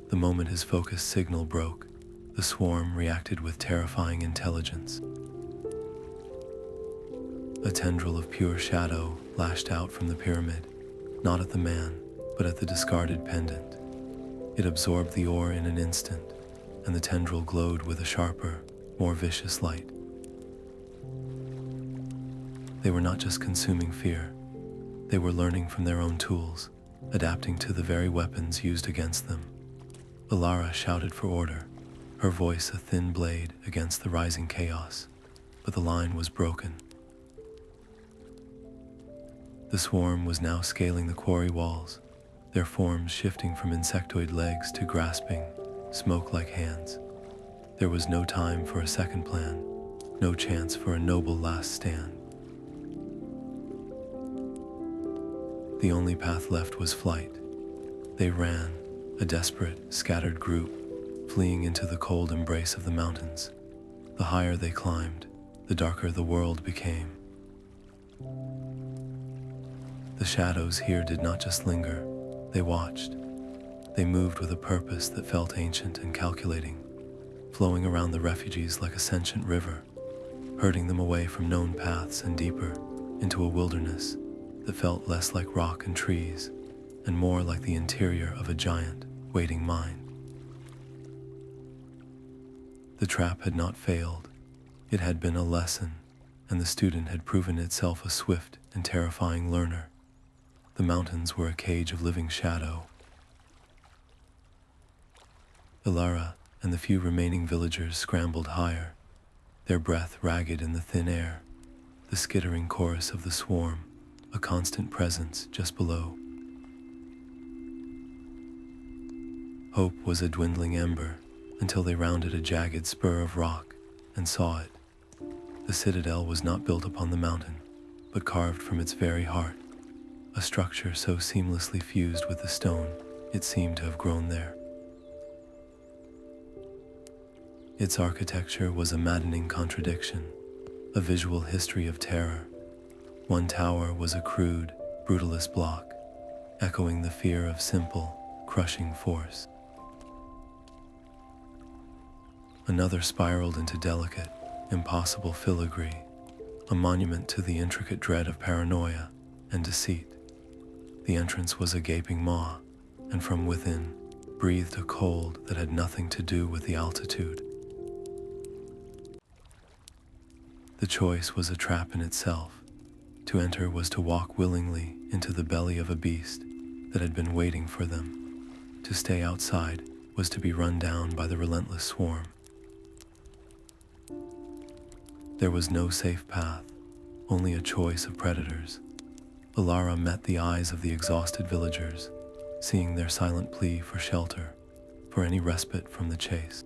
The moment his focus signal broke, the swarm reacted with terrifying intelligence. A tendril of pure shadow lashed out from the pyramid, not at the man, but at the discarded pendant. It absorbed the ore in an instant, and the tendril glowed with a sharper, more vicious light. They were not just consuming fear. They were learning from their own tools, adapting to the very weapons used against them. Elara shouted for order, her voice a thin blade against the rising chaos, but the line was broken. The swarm was now scaling the quarry walls, their forms shifting from insectoid legs to grasping, smoke-like hands. There was no time for a second plan, no chance for a noble last stand. The only path left was flight. They ran, a desperate, scattered group, fleeing into the cold embrace of the mountains. The higher they climbed, the darker the world became. The shadows here did not just linger, they watched. They moved with a purpose that felt ancient and calculating, flowing around the refugees like a sentient river, herding them away from known paths and deeper into a wilderness that felt less like rock and trees and more like the interior of a giant, waiting mind. The trap had not failed. It had been a lesson, and the student had proven itself a swift and terrifying learner. The mountains were a cage of living shadow. Elara and the few remaining villagers scrambled higher, their breath ragged in the thin air, the skittering chorus of the swarm, a constant presence just below. Hope was a dwindling ember until they rounded a jagged spur of rock and saw it. The citadel was not built upon the mountain, but carved from its very heart, a structure so seamlessly fused with the stone it seemed to have grown there. Its architecture was a maddening contradiction, a visual history of terror. One tower was a crude, brutalist block, echoing the fear of simple, crushing force. Another spiraled into delicate, impossible filigree, a monument to the intricate dread of paranoia and deceit. The entrance was a gaping maw, and from within breathed a cold that had nothing to do with the altitude. The choice was a trap in itself. To enter was to walk willingly into the belly of a beast that had been waiting for them. To stay outside was to be run down by the relentless swarm. There was no safe path, only a choice of predators. Elara met the eyes of the exhausted villagers, seeing their silent plea for shelter, for any respite from the chase.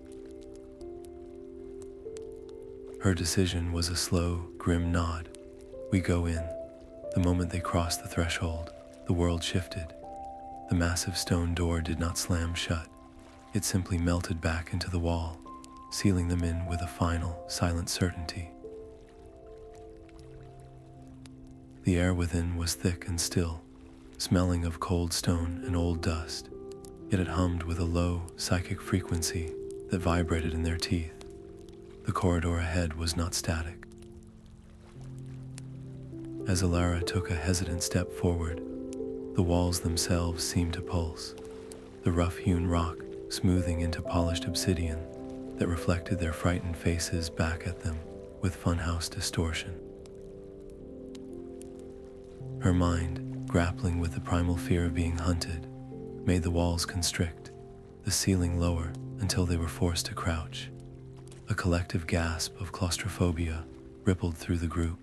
Her decision was a slow, grim nod. We go in. The moment they crossed the threshold, the world shifted. The massive stone door did not slam shut. It simply melted back into the wall, sealing them in with a final, silent certainty. The air within was thick and still, smelling of cold stone and old dust, yet it hummed with a low, psychic frequency that vibrated in their teeth. The corridor ahead was not static. As Elara took a hesitant step forward, the walls themselves seemed to pulse, the rough-hewn rock smoothing into polished obsidian that reflected their frightened faces back at them with funhouse distortion. Her mind, grappling with the primal fear of being hunted, made the walls constrict, the ceiling lower until they were forced to crouch. A collective gasp of claustrophobia rippled through the group.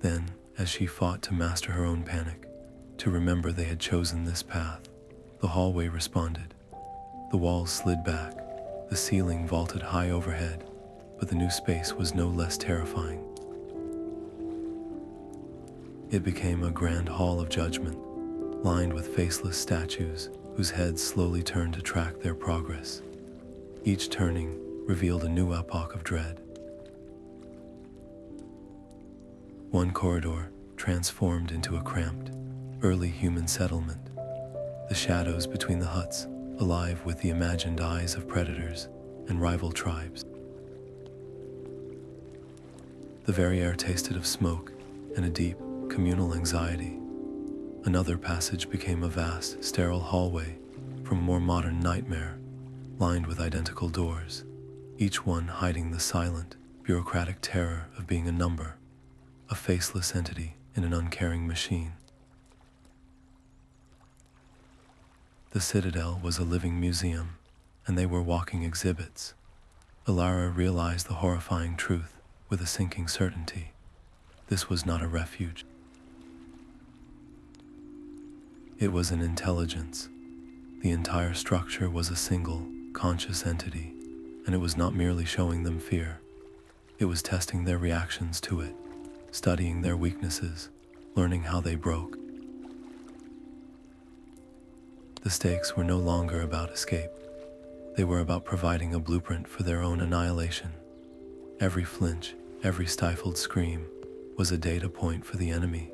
Then, as she fought to master her own panic, to remember they had chosen this path, the hallway responded. The walls slid back, the ceiling vaulted high overhead, but the new space was no less terrifying. It became a grand hall of judgment, lined with faceless statues whose heads slowly turned to track their progress. Each turning revealed a new epoch of dread. One corridor transformed into a cramped, early human settlement, the shadows between the huts alive with the imagined eyes of predators and rival tribes. The very air tasted of smoke and a deep, communal anxiety. Another passage became a vast, sterile hallway from a more modern nightmare, lined with identical doors, each one hiding the silent, bureaucratic terror of being a number, a faceless entity in an uncaring machine. The Citadel was a living museum, and they were walking exhibits. Elara realized the horrifying truth with a sinking certainty. This was not a refuge. It was an intelligence. The entire structure was a single, conscious entity, and it was not merely showing them fear. It was testing their reactions to it, studying their weaknesses, learning how they broke. The stakes were no longer about escape. They were about providing a blueprint for their own annihilation. Every flinch, every stifled scream was a data point for the enemy,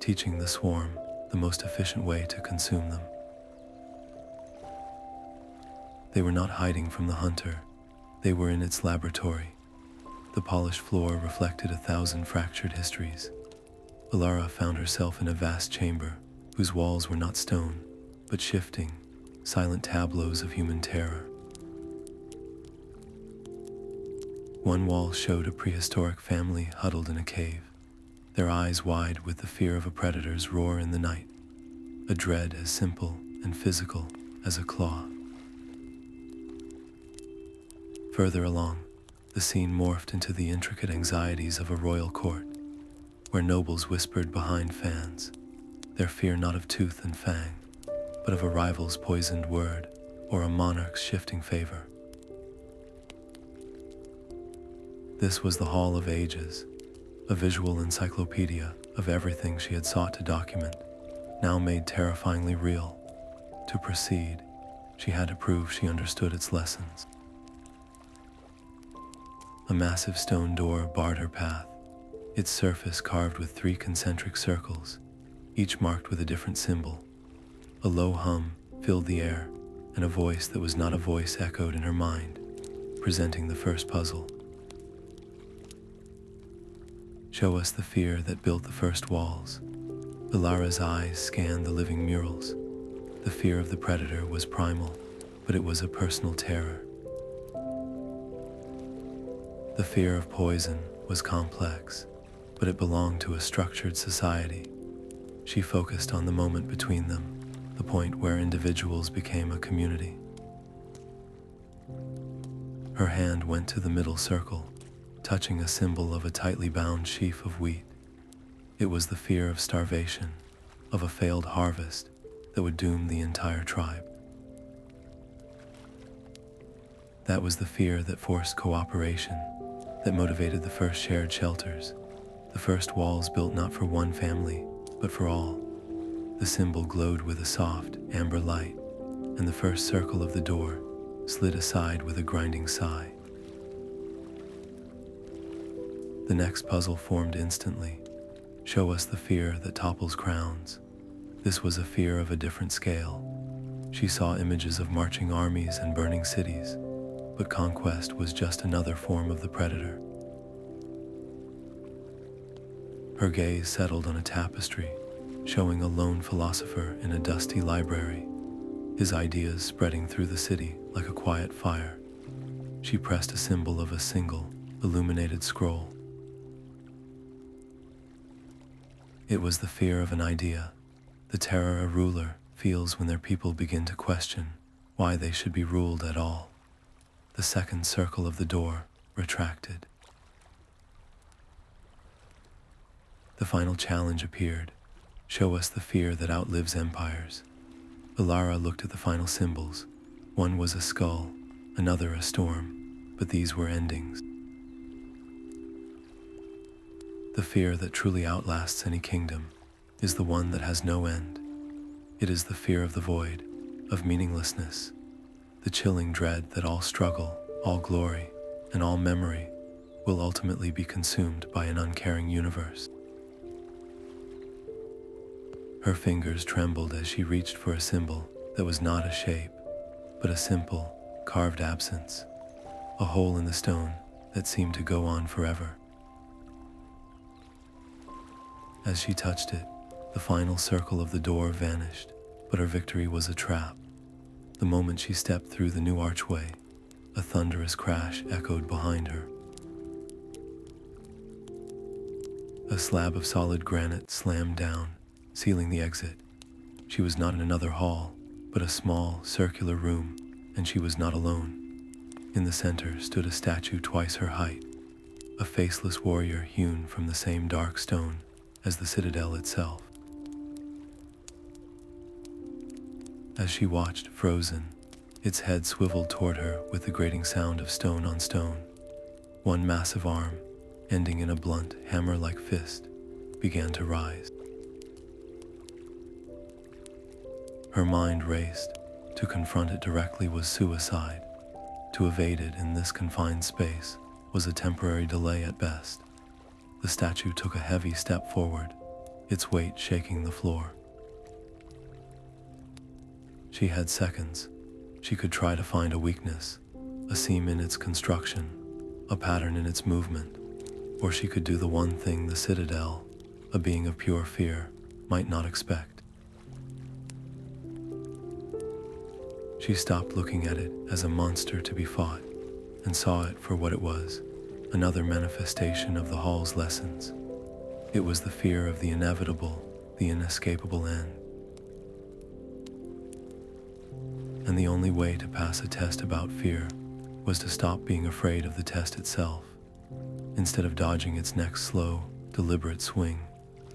teaching the swarm the most efficient way to consume them. They were not hiding from the hunter. They were in its laboratory. The polished floor reflected 1,000 fractured histories. Elara found herself in a vast chamber whose walls were not stone, but shifting, silent tableaus of human terror. One wall showed a prehistoric family huddled in a cave, their eyes wide with the fear of a predator's roar in the night, a dread as simple and physical as a claw. Further along, the scene morphed into the intricate anxieties of a royal court, where nobles whispered behind fans, their fear not of tooth and fang, but of a rival's poisoned word or a monarch's shifting favor. This was the Hall of Ages, a visual encyclopedia of everything she had sought to document, now made terrifyingly real. To proceed, she had to prove she understood its lessons. A massive stone door barred her path, its surface carved with 3 concentric circles, each marked with a different symbol. A low hum filled the air, and a voice that was not a voice echoed in her mind, presenting the first puzzle. Show us the fear that built the first walls. Elara's eyes scanned the living murals. The fear of the predator was primal, but it was a personal terror. The fear of poison was complex, but it belonged to a structured society. She focused on the moment between them, the point where individuals became a community. Her hand went to the middle circle, touching a symbol of a tightly bound sheaf of wheat. It was the fear of starvation, of a failed harvest that would doom the entire tribe. That was the fear that forced cooperation, that motivated the first shared shelters, the first walls built not for one family, but for all. The symbol glowed with a soft, amber light, and the first circle of the door slid aside with a grinding sigh. The next puzzle formed instantly. Show us the fear that topples crowns. This was a fear of a different scale. She saw images of marching armies and burning cities, but conquest was just another form of the predator. Her gaze settled on a tapestry, showing a lone philosopher in a dusty library, his ideas spreading through the city like a quiet fire. She pressed a symbol of a single, illuminated scroll. It was the fear of an idea, the terror a ruler feels when their people begin to question why they should be ruled at all. The second circle of the door retracted. The final challenge appeared. Show us the fear that outlives empires. Elara looked at the final symbols. One was a skull, another a storm, but these were endings. The fear that truly outlasts any kingdom is the one that has no end. It is the fear of the void, of meaninglessness, the chilling dread that all struggle, all glory, and all memory will ultimately be consumed by an uncaring universe. Her fingers trembled as she reached for a symbol that was not a shape, but a simple, carved absence, a hole in the stone that seemed to go on forever. As she touched it, the final circle of the door vanished, but her victory was a trap. The moment she stepped through the new archway, a thunderous crash echoed behind her. A slab of solid granite slammed down, sealing the exit. She was not in another hall, but a small, circular room, and she was not alone. In the center stood a statue twice her height, a faceless warrior hewn from the same dark stone as the citadel itself. As she watched, frozen, its head swiveled toward her with the grating sound of stone on stone. One massive arm, ending in a blunt, hammer-like fist, began to rise. Her mind raced. To confront it directly was suicide. To evade it in this confined space was a temporary delay at best. The statue took a heavy step forward, its weight shaking the floor. She had seconds. She could try to find a weakness, a seam in its construction, a pattern in its movement, or she could do the one thing the Citadel, a being of pure fear, might not expect. She stopped looking at it as a monster to be fought and saw it for what it was, another manifestation of the hall's lessons. It was the fear of the inevitable, the inescapable end. And the only way to pass a test about fear was to stop being afraid of the test itself. Instead of dodging its next slow, deliberate swing,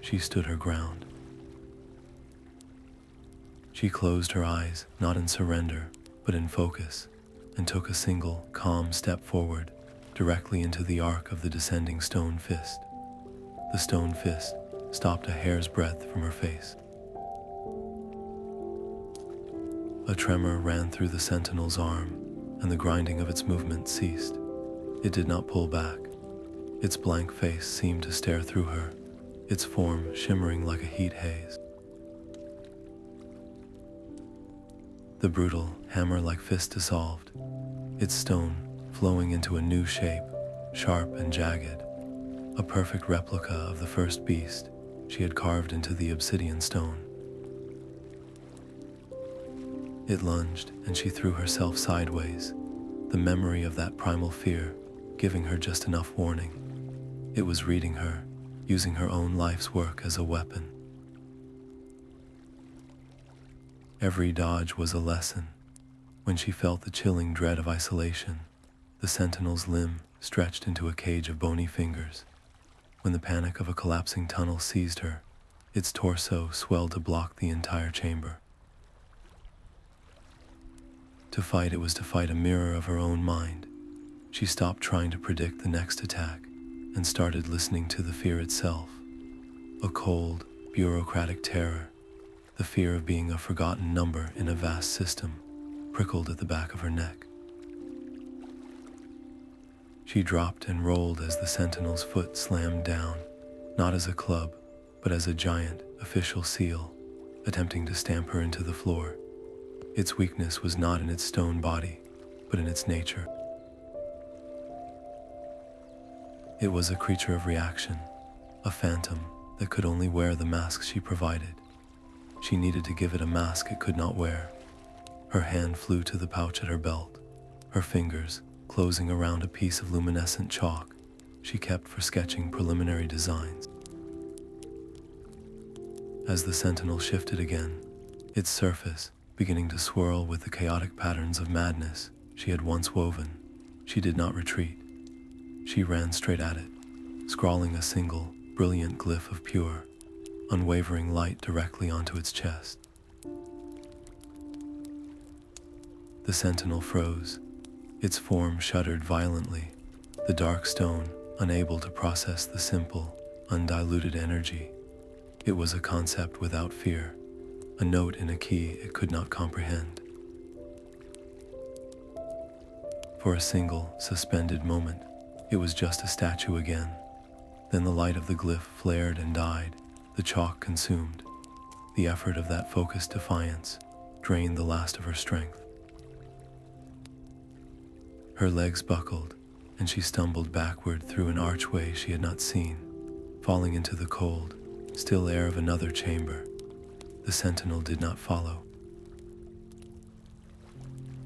she stood her ground. She closed her eyes, not in surrender, but in focus, and took a single, calm step forward, directly into the arc of the descending stone fist. The stone fist stopped a hair's breadth from her face. A tremor ran through the sentinel's arm, and the grinding of its movement ceased. It did not pull back. Its blank face seemed to stare through her, its form shimmering like a heat haze. The brutal, hammer-like fist dissolved, its stone flowing into a new shape, sharp and jagged, a perfect replica of the first beast she had carved into the Obsidian Stone. It lunged, and she threw herself sideways, the memory of that primal fear giving her just enough warning. It was reading her, using her own life's work as a weapon. Every dodge was a lesson. When she felt the chilling dread of isolation, the sentinel's limb stretched into a cage of bony fingers. When the panic of a collapsing tunnel seized her, its torso swelled to block the entire chamber. To fight, it was to fight a mirror of her own mind. She stopped trying to predict the next attack and started listening to the fear itself, a cold, bureaucratic terror The fear of being a forgotten number in a vast system prickled at the back of her neck. She dropped and rolled as the sentinel's foot slammed down, not as a club, but as a giant official seal, attempting to stamp her into the floor. Its weakness was not in its stone body, but in its nature. It was a creature of reaction, a phantom that could only wear the mask she provided. She needed to give it a mask it could not wear. Her hand flew to the pouch at her belt, her fingers closing around a piece of luminescent chalk she kept for sketching preliminary designs. As the sentinel shifted again, its surface beginning to swirl with the chaotic patterns of madness she had once woven, she did not retreat. She ran straight at it, scrawling a single, brilliant glyph of pure, unwavering light directly onto its chest. The sentinel froze. Its form shuddered violently, the dark stone unable to process the simple, undiluted energy. It was a concept without fear, a note in a key it could not comprehend. For a single, suspended moment, it was just a statue again. Then the light of the glyph flared and died, the chalk consumed. The effort of that focused defiance drained the last of her strength. Her legs buckled, and she stumbled backward through an archway she had not seen, falling into the cold, still air of another chamber. The sentinel did not follow.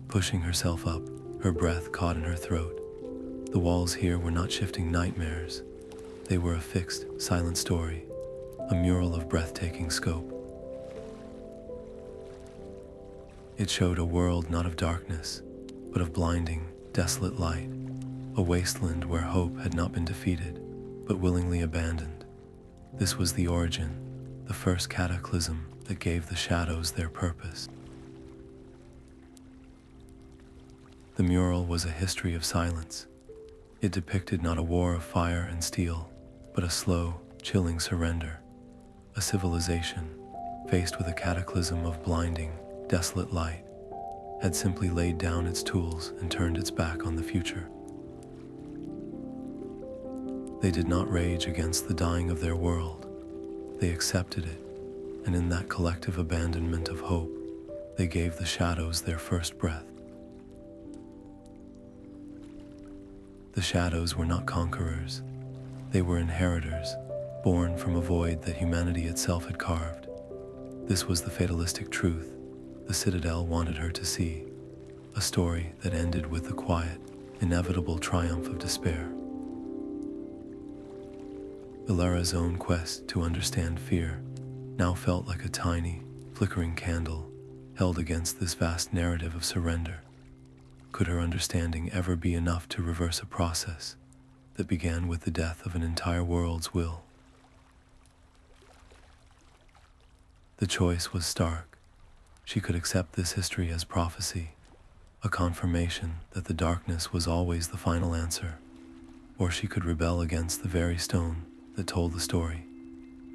Pushing herself up, her breath caught in her throat. The walls here were not shifting nightmares. They were a fixed, silent story, a mural of breathtaking scope. It showed a world not of darkness, but of blinding, desolate light, a wasteland where hope had not been defeated, but willingly abandoned. This was the origin, the first cataclysm that gave the shadows their purpose. The mural was a history of silence. It depicted not a war of fire and steel, but a slow, chilling surrender. A civilization, faced with a cataclysm of blinding, desolate light, had simply laid down its tools and turned its back on the future. They did not rage against the dying of their world. They accepted it, and in that collective abandonment of hope, they gave the shadows their first breath. The shadows were not conquerors. They were inheritors, born from a void that humanity itself had carved. This was the fatalistic truth the Citadel wanted her to see, a story that ended with the quiet, inevitable triumph of despair. Elara's own quest to understand fear now felt like a tiny, flickering candle held against this vast narrative of surrender. Could her understanding ever be enough to reverse a process that began with the death of an entire world's will? The choice was stark. She could accept this history as prophecy, a confirmation that the darkness was always the final answer, or she could rebel against the very stone that told the story,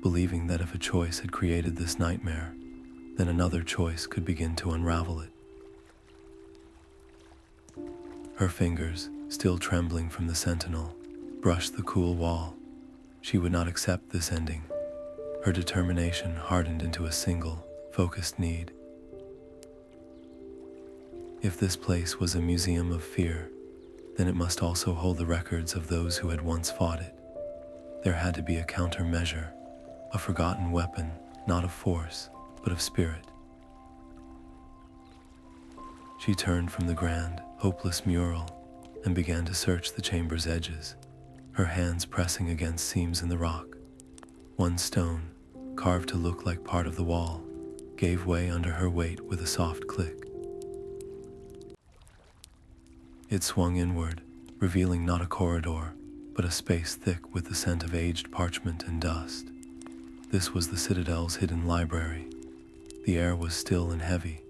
believing that if a choice had created this nightmare, then another choice could begin to unravel it. Her fingers, still trembling from the sentinel, brushed the cool wall. She would not accept this ending. Her determination hardened into a single, focused need. If this place was a museum of fear, then it must also hold the records of those who had once fought it. There had to be a countermeasure, a forgotten weapon, not of force, but of spirit. She turned from the grand, hopeless mural and began to search the chamber's edges, her hands pressing against seams in the rock. One stone, carved to look like part of the wall, gave way under her weight with a soft click. It swung inward, revealing not a corridor, but a space thick with the scent of aged parchment and dust. This was the Citadel's hidden library. The air was still and heavy,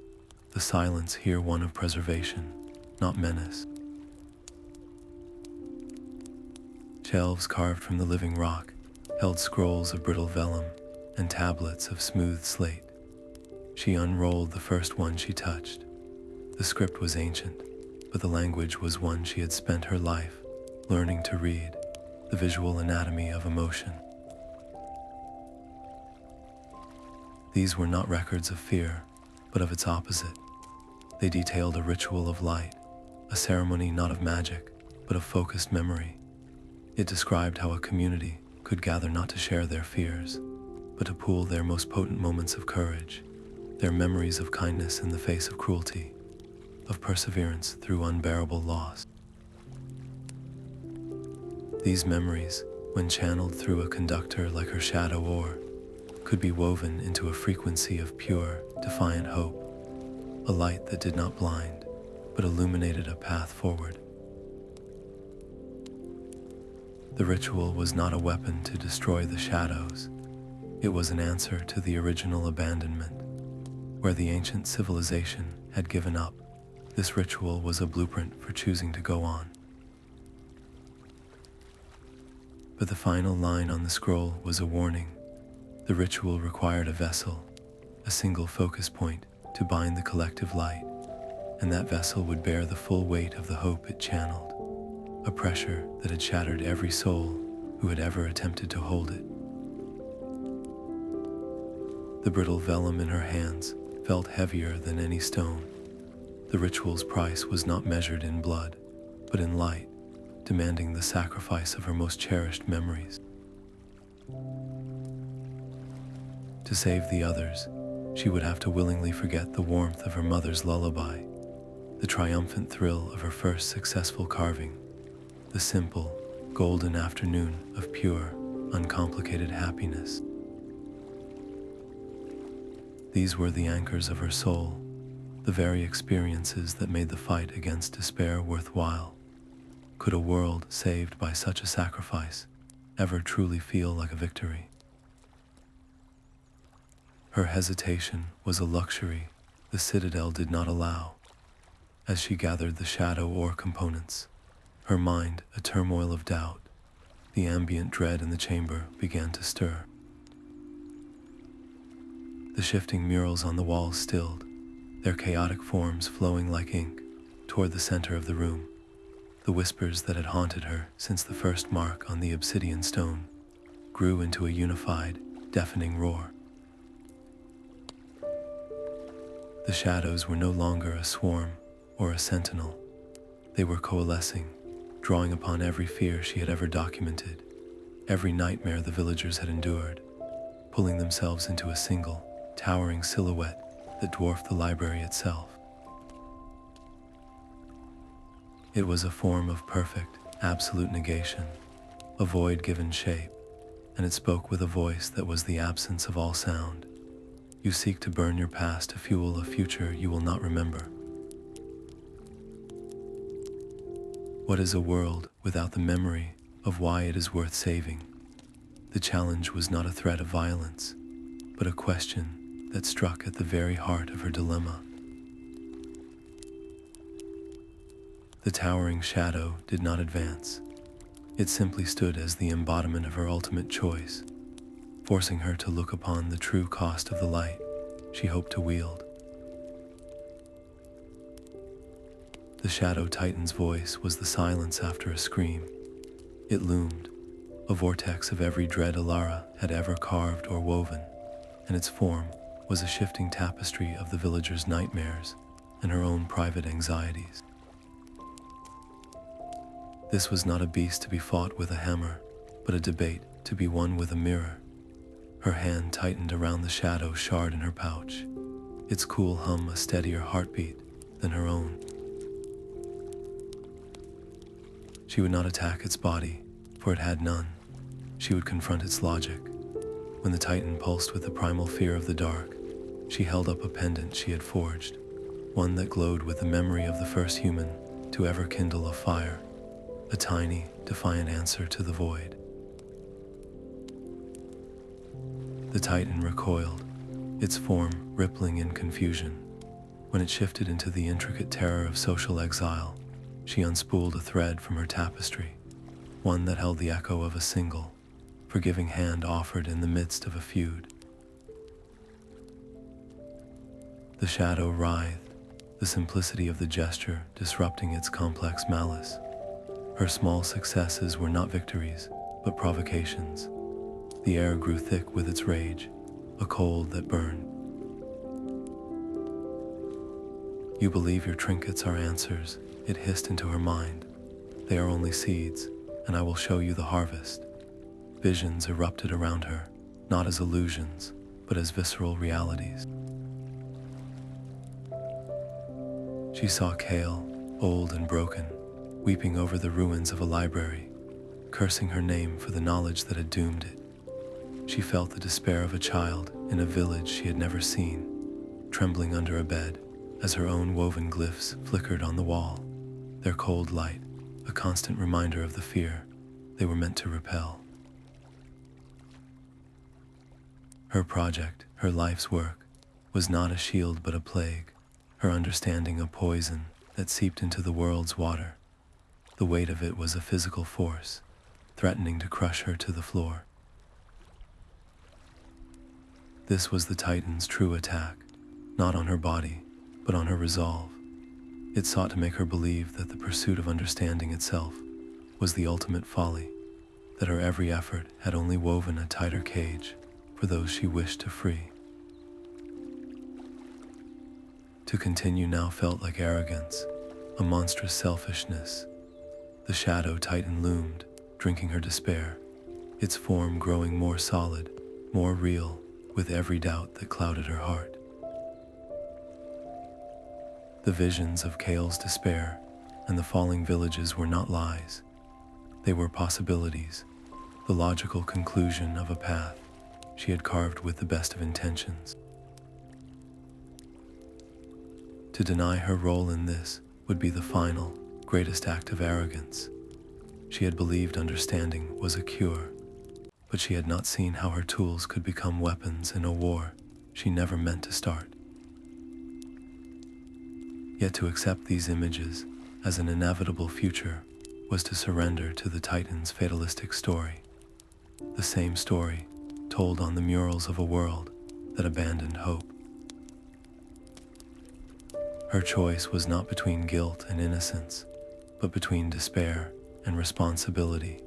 the silence here one of preservation, not menace. Shelves carved from the living rock held scrolls of brittle vellum and tablets of smooth slate. She unrolled the first one she touched. The script was ancient, but the language was one she had spent her life learning to read, the visual anatomy of emotion. These were not records of fear, but of its opposite. They detailed a ritual of light, a ceremony not of magic, but of focused memory. It described how a community could gather not to share their fears, but to pool their most potent moments of courage, their memories of kindness in the face of cruelty, of perseverance through unbearable loss. These memories, when channeled through a conductor like her shadow ore, could be woven into a frequency of pure, defiant hope, a light that did not blind, but illuminated a path forward. The ritual was not a weapon to destroy the shadows. It was an answer to the original abandonment. Where the ancient civilization had given up, this ritual was a blueprint for choosing to go on. But the final line on the scroll was a warning. The ritual required a vessel, a single focus point to bind the collective light, and that vessel would bear the full weight of the hope it channeled, a pressure that had shattered every soul who had ever attempted to hold it. The brittle vellum in her hands felt heavier than any stone. The ritual's price was not measured in blood, but in light, demanding the sacrifice of her most cherished memories. To save the others, she would have to willingly forget the warmth of her mother's lullaby, the triumphant thrill of her first successful carving, the simple, golden afternoon of pure, uncomplicated happiness. These were the anchors of her soul, the very experiences that made the fight against despair worthwhile. Could a world saved by such a sacrifice ever truly feel like a victory? Her hesitation was a luxury the Citadel did not allow. As she gathered the shadow ore components, her mind a turmoil of doubt, the ambient dread in the chamber began to stir. The shifting murals on the walls stilled, their chaotic forms flowing like ink toward the center of the room. The whispers that had haunted her since the first mark on the Obsidian Stone grew into a unified, deafening roar. The shadows were no longer a swarm or a sentinel. They were coalescing, drawing upon every fear she had ever documented, every nightmare the villagers had endured, pulling themselves into a single, towering silhouette that dwarfed the library itself. It was a form of perfect, absolute negation, a void given shape, and it spoke with a voice that was the absence of all sound. You seek to burn your past to fuel a future you will not remember. What is a world without the memory of why it is worth saving? The challenge was not a threat of violence, but a question that struck at the very heart of her dilemma. The towering shadow did not advance. It simply stood as the embodiment of her ultimate choice, forcing her to look upon the true cost of the light she hoped to wield. The Shadow Titan's voice was the silence after a scream. It loomed, a vortex of every dread Elara had ever carved or woven, and its form was a shifting tapestry of the villagers' nightmares and her own private anxieties. This was not a beast to be fought with a hammer, but a debate to be won with a mirror. Her hand tightened around the shadow shard in her pouch, its cool hum a steadier heartbeat than her own. She would not attack its body, for it had none. She would confront its logic. When the Titan pulsed with the primal fear of the dark, she held up a pendant she had forged, one that glowed with the memory of the first human to ever kindle a fire, a tiny, defiant answer to the void. The Titan recoiled, its form rippling in confusion. When it shifted into the intricate terror of social exile, she unspooled a thread from her tapestry, one that held the echo of a single, forgiving hand offered in the midst of a feud. The shadow writhed, the simplicity of the gesture disrupting its complex malice. Her small successes were not victories, but provocations. The air grew thick with its rage, a cold that burned. "You believe your trinkets are answers," it hissed into her mind. "They are only seeds, and I will show you the harvest." Visions erupted around her, not as illusions, but as visceral realities. She saw Kael, old and broken, weeping over the ruins of a library, cursing her name for the knowledge that had doomed it. She felt the despair of a child in a village she had never seen, trembling under a bed as her own woven glyphs flickered on the wall, their cold light a constant reminder of the fear they were meant to repel. Her project, her life's work, was not a shield but a plague, her understanding a poison that seeped into the world's water. The weight of it was a physical force, threatening to crush her to the floor. This was the Titan's true attack, not on her body, but on her resolve. It sought to make her believe that the pursuit of understanding itself was the ultimate folly, that her every effort had only woven a tighter cage for those she wished to free. To continue now felt like arrogance, a monstrous selfishness. The shadow Titan loomed, drinking her despair, its form growing more solid, more real, with every doubt that clouded her heart. The visions of Kael's despair and the falling villages were not lies. They were possibilities, the logical conclusion of a path she had carved with the best of intentions. To deny her role in this would be the final, greatest act of arrogance. She had believed understanding was a cure, but she had not seen how her tools could become weapons in a war she never meant to start. Yet to accept these images as an inevitable future was to surrender to the Titan's fatalistic story, the same story told on the murals of a world that abandoned hope. Her choice was not between guilt and innocence, but between despair and responsibility.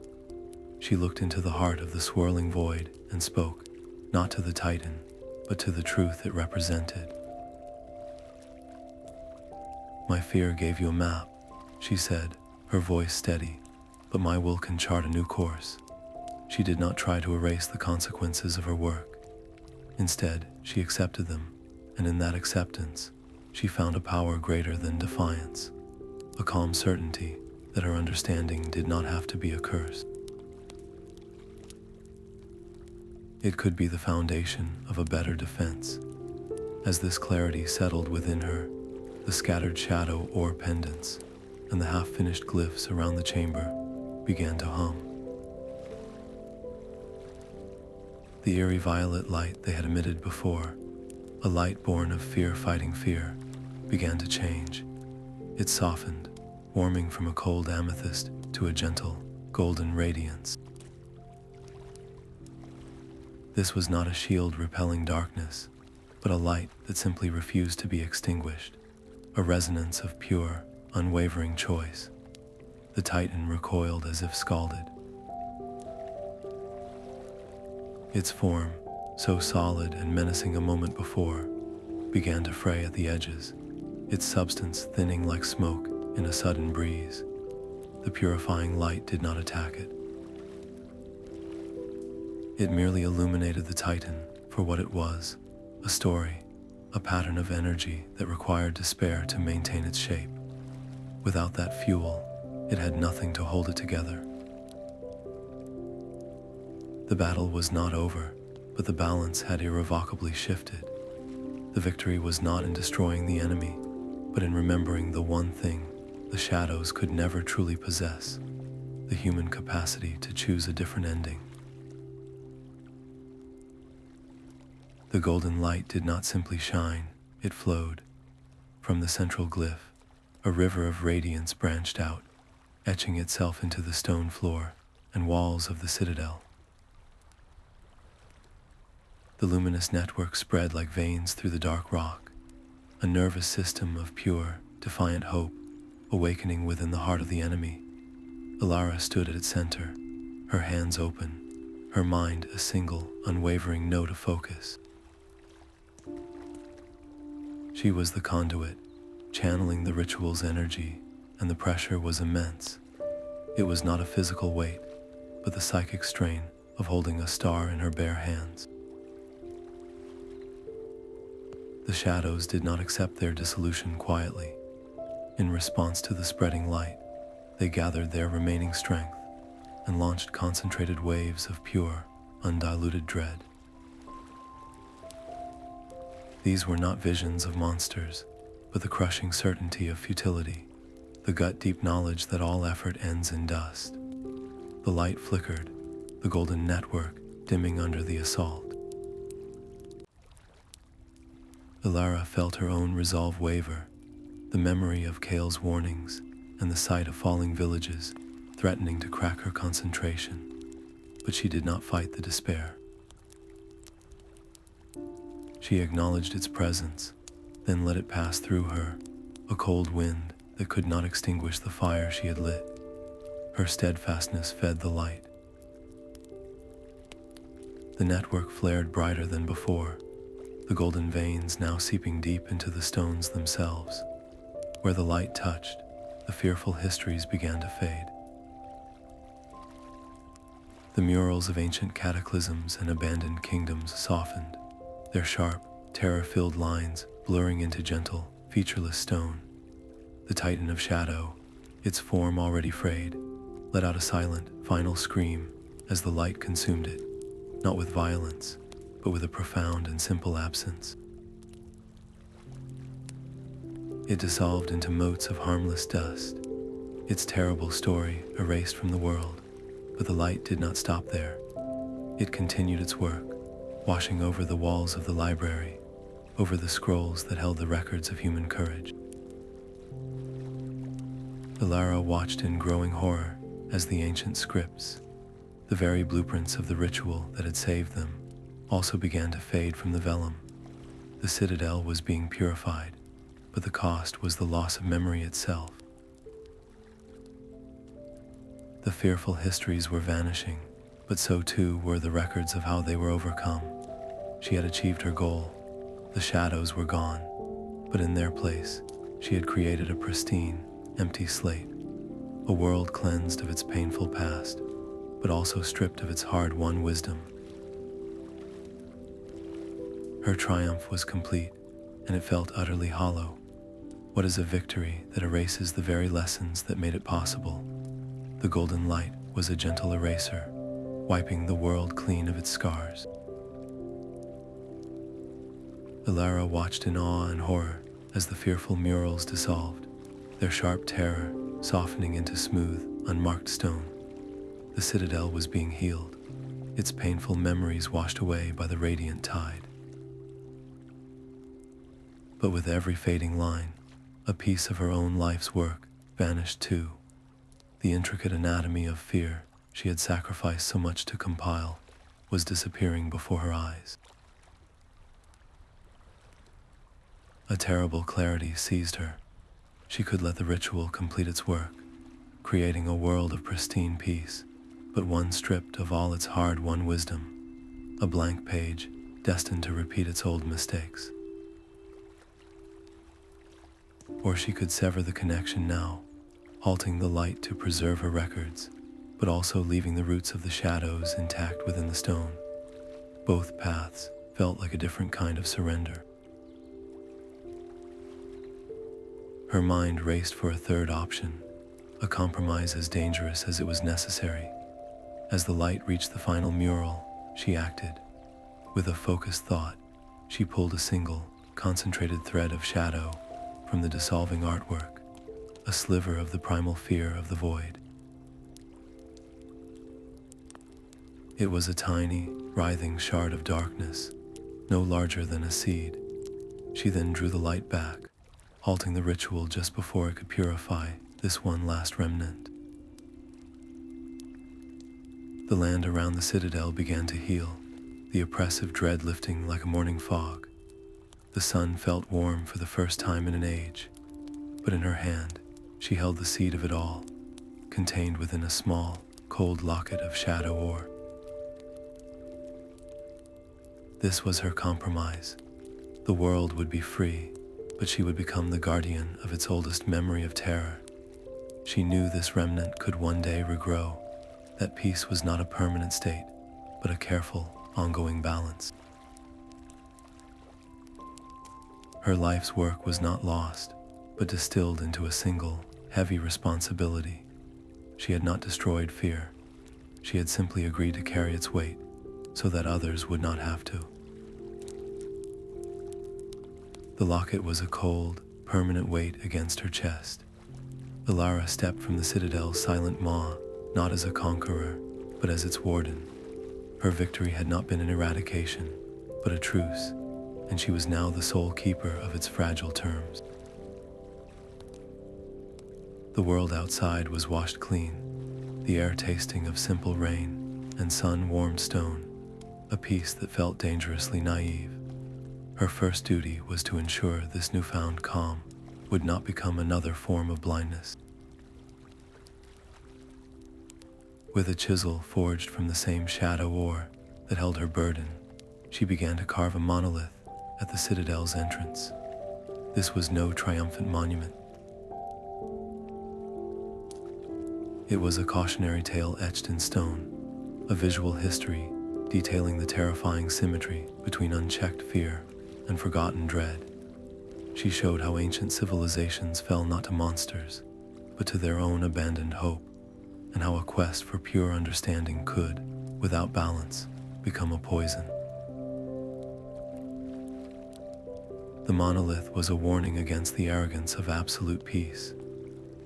She looked into the heart of the swirling void and spoke, not to the Titan, but to the truth it represented. "My fear gave you a map," she said, her voice steady, "but my will can chart a new course." She did not try to erase the consequences of her work. Instead, she accepted them, and in that acceptance, she found a power greater than defiance, a calm certainty that her understanding did not have to be a curse. It could be the foundation of a better defense. As this clarity settled within her, the scattered shadow or pendants and the half-finished glyphs around the chamber began to hum. The eerie violet light they had emitted before, a light born of fear fighting fear, began to change. It softened, warming from a cold amethyst to a gentle, golden radiance. This was not a shield repelling darkness, but a light that simply refused to be extinguished, a resonance of pure, unwavering choice. The Titan recoiled as if scalded. Its form, so solid and menacing a moment before, began to fray at the edges, its substance thinning like smoke in a sudden breeze. The purifying light did not attack it. It merely illuminated the Titan for what it was, a story, a pattern of energy that required despair to maintain its shape. Without that fuel, it had nothing to hold it together. The battle was not over, but the balance had irrevocably shifted. The victory was not in destroying the enemy, but in remembering the one thing the shadows could never truly possess, the human capacity to choose a different ending. The golden light did not simply shine, it flowed. From the central glyph, a river of radiance branched out, etching itself into the stone floor and walls of the citadel. The luminous network spread like veins through the dark rock, a nervous system of pure, defiant hope awakening within the heart of the enemy. Elara stood at its center, her hands open, her mind a single, unwavering note of focus. She was the conduit, channeling the ritual's energy, and the pressure was immense. It was not a physical weight, but the psychic strain of holding a star in her bare hands. The shadows did not accept their dissolution quietly. In response to the spreading light, they gathered their remaining strength and launched concentrated waves of pure, undiluted dread. These were not visions of monsters, but the crushing certainty of futility, the gut-deep knowledge that all effort ends in dust. The light flickered, the golden network dimming under the assault. Elara felt her own resolve waver, the memory of Kael's warnings and the sight of falling villages threatening to crack her concentration. But she did not fight the despair. She acknowledged its presence, then let it pass through her, a cold wind that could not extinguish the fire she had lit. Her steadfastness fed the light. The network flared brighter than before, the golden veins now seeping deep into the stones themselves. Where the light touched, the fearful histories began to fade. The murals of ancient cataclysms and abandoned kingdoms softened, their sharp, terror-filled lines blurring into gentle, featureless stone. The Titan of Shadow, its form already frayed, let out a silent, final scream as the light consumed it, not with violence, but with a profound and simple absence. It dissolved into motes of harmless dust, its terrible story erased from the world, but the light did not stop there. It continued its work, washing over the walls of the library, over the scrolls that held the records of human courage. Elara watched in growing horror as the ancient scripts, the very blueprints of the ritual that had saved them, also began to fade from the vellum. The Citadel was being purified, but the cost was the loss of memory itself. The fearful histories were vanishing, but so too were the records of how they were overcome. She had achieved her goal. The shadows were gone, but in their place, she had created a pristine, empty slate, a world cleansed of its painful past, but also stripped of its hard-won wisdom. Her triumph was complete, and it felt utterly hollow. What is a victory that erases the very lessons that made it possible? The golden light was a gentle eraser, wiping the world clean of its scars. Elara watched in awe and horror as the fearful murals dissolved, their sharp terror softening into smooth, unmarked stone. The Citadel was being healed, its painful memories washed away by the radiant tide. But with every fading line, a piece of her own life's work vanished too. The intricate anatomy of fear she had sacrificed so much to compile was disappearing before her eyes. A terrible clarity seized her. She could let the ritual complete its work, creating a world of pristine peace, but one stripped of all its hard-won wisdom, a blank page destined to repeat its old mistakes. Or she could sever the connection now, halting the light to preserve her records, but also leaving the roots of the shadows intact within the stone. Both paths felt like a different kind of surrender. Her mind raced for a third option, a compromise as dangerous as it was necessary. As the light reached the final mural, she acted. With a focused thought, she pulled a single, concentrated thread of shadow from the dissolving artwork, a sliver of the primal fear of the void. It was a tiny, writhing shard of darkness, no larger than a seed. She then drew the light back, halting the ritual just before it could purify this one last remnant. The land around the Citadel began to heal, the oppressive dread lifting like a morning fog. The sun felt warm for the first time in an age, but in her hand, she held the seed of it all, contained within a small, cold locket of shadow ore. This was her compromise. The world would be free, but she would become the guardian of its oldest memory of terror. She knew this remnant could one day regrow, that peace was not a permanent state, but a careful, ongoing balance. Her life's work was not lost, but distilled into a single, heavy responsibility. She had not destroyed fear. She had simply agreed to carry its weight, so that others would not have to. The locket was a cold, permanent weight against her chest. Elara stepped from the Citadel's silent maw, not as a conqueror, but as its warden. Her victory had not been an eradication, but a truce, and she was now the sole keeper of its fragile terms. The world outside was washed clean, the air tasting of simple rain and sun-warmed stone, a peace that felt dangerously naive. Her first duty was to ensure this newfound calm would not become another form of blindness. With a chisel forged from the same shadow ore that held her burden, she began to carve a monolith at the Citadel's entrance. This was no triumphant monument. It was a cautionary tale etched in stone, a visual history detailing the terrifying symmetry between unchecked fear and forgotten dread. She showed how ancient civilizations fell not to monsters, but to their own abandoned hope, and how a quest for pure understanding could, without balance, become a poison. The monolith was a warning against the arrogance of absolute peace,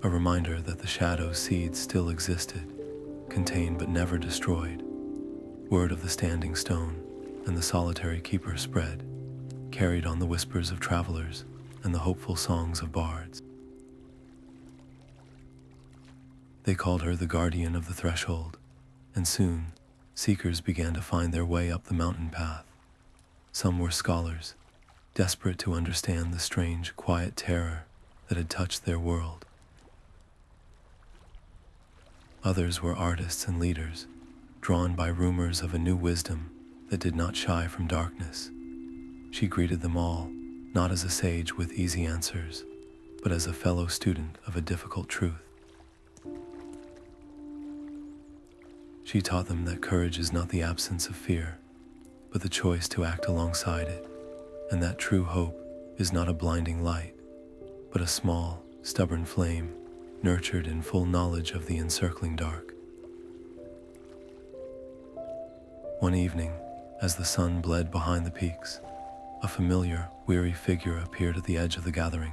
a reminder that the shadow's seeds still existed, contained but never destroyed. Word of the standing stone and the solitary keeper spread, carried on the whispers of travelers and the hopeful songs of bards. They called her the guardian of the threshold, and soon, seekers began to find their way up the mountain path. Some were scholars, desperate to understand the strange, quiet terror that had touched their world. Others were artists and leaders, drawn by rumors of a new wisdom that did not shy from darkness. She greeted them all, not as a sage with easy answers, but as a fellow student of a difficult truth. She taught them that courage is not the absence of fear, but the choice to act alongside it, and that true hope is not a blinding light, but a small, stubborn flame, nurtured in full knowledge of the encircling dark. One evening, as the sun bled behind the peaks, a familiar, weary figure appeared at the edge of the gathering.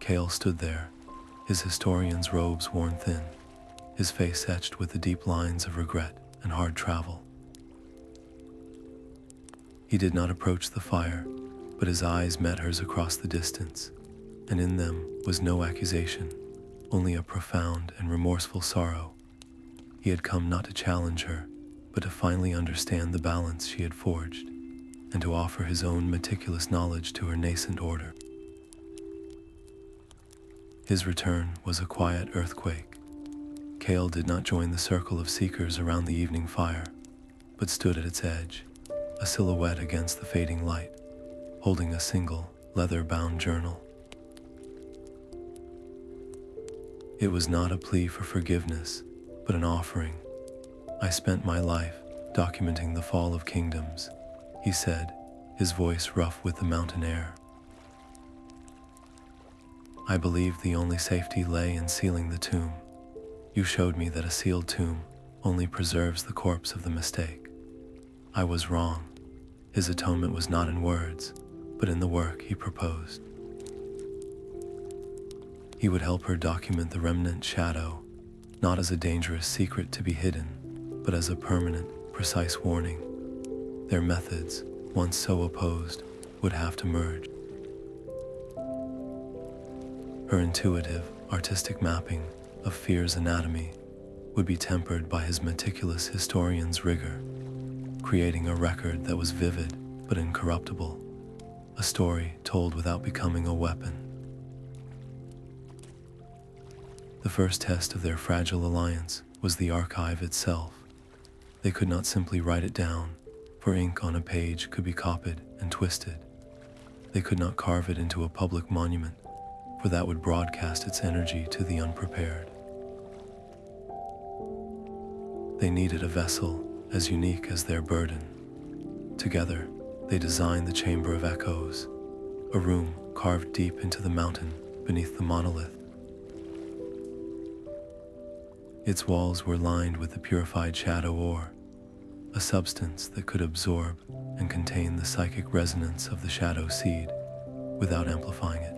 Kael stood there, his historian's robes worn thin, his face etched with the deep lines of regret and hard travel. He did not approach the fire, but his eyes met hers across the distance, and in them was no accusation, only a profound and remorseful sorrow. He had come not to challenge her, but to finally understand the balance she had forged, and to offer his own meticulous knowledge to her nascent order. His return was a quiet earthquake. Kael did not join the circle of seekers around the evening fire, but stood at its edge, a silhouette against the fading light, holding a single, leather-bound journal. It was not a plea for forgiveness, but an offering. "I spent my life documenting the fall of kingdoms," he said, his voice rough with the mountain air. "I believed the only safety lay in sealing the tomb. You showed me that a sealed tomb only preserves the corpse of the mistake. I was wrong. His atonement was not in words, but in the work he proposed. He would help her document the remnant shadow, not as a dangerous secret to be hidden, but as a permanent, precise warning. Their methods, once so opposed, would have to merge." Her intuitive, artistic mapping of fear's anatomy would be tempered by his meticulous historian's rigor, creating a record that was vivid but incorruptible. a story told without becoming a weapon. The first test of their fragile alliance was the archive itself. They could not simply write it down, for ink on a page could be copied and twisted. They could not carve it into a public monument, for that would broadcast its energy to the unprepared. They needed a vessel as unique as their burden. Together, they designed the Chamber of Echoes, a room carved deep into the mountain beneath the monolith. Its walls were lined with the purified shadow ore, a substance that could absorb and contain the psychic resonance of the shadow seed without amplifying it.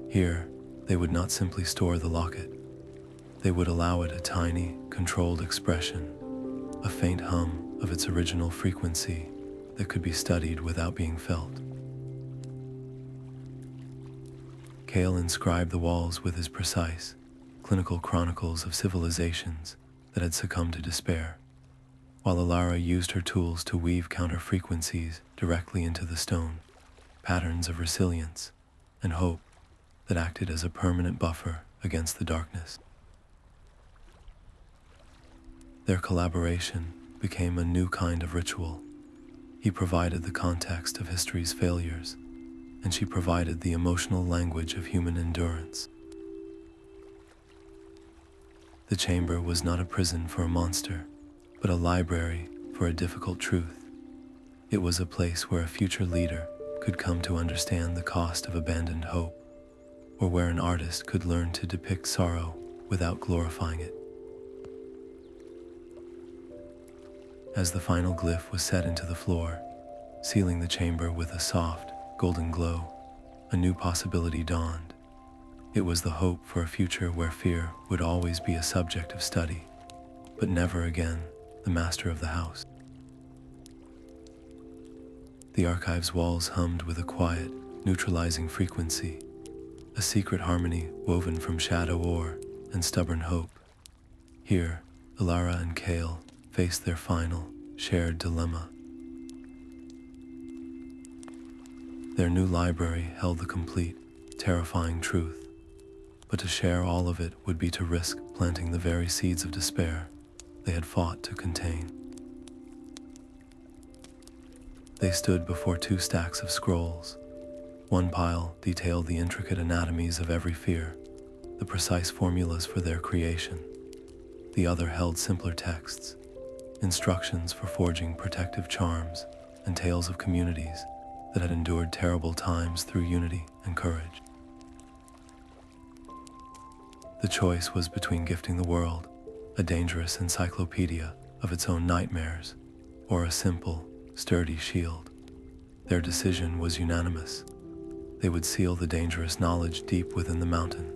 Here, they would not simply store the locket. They would allow it a tiny, controlled expression, a faint hum of its original frequency that could be studied without being felt. Kael inscribed the walls with his precise, clinical chronicles of civilizations that had succumbed to despair, while Elara used her tools to weave counter-frequencies directly into the stone, patterns of resilience and hope that acted as a permanent buffer against the darkness. Their collaboration became a new kind of ritual. He provided the context of history's failures, and she provided the emotional language of human endurance. The chamber was not a prison for a monster, but a library for a difficult truth. It was a place where a future leader could come to understand the cost of abandoned hope, or where an artist could learn to depict sorrow without glorifying it. As the final glyph was set into the floor, sealing the chamber with a soft, golden glow, a new possibility dawned. It was the hope for a future where fear would always be a subject of study, but never again the master of the house. The archive's walls hummed with a quiet, neutralizing frequency, a secret harmony woven from shadow ore and stubborn hope. Here, Elara and Kael faced their final, shared dilemma. Their new library held the complete, terrifying truth, but to share all of it would be to risk planting the very seeds of despair they had fought to contain. They stood before two stacks of scrolls. One pile detailed the intricate anatomies of every fear, the precise formulas for their creation. The other held simpler texts, instructions for forging protective charms, and tales of communities that had endured terrible times through unity and courage. The choice was between gifting the world a dangerous encyclopedia of its own nightmares, or a simple, sturdy shield. Their decision was unanimous. They would seal the dangerous knowledge deep within the mountain,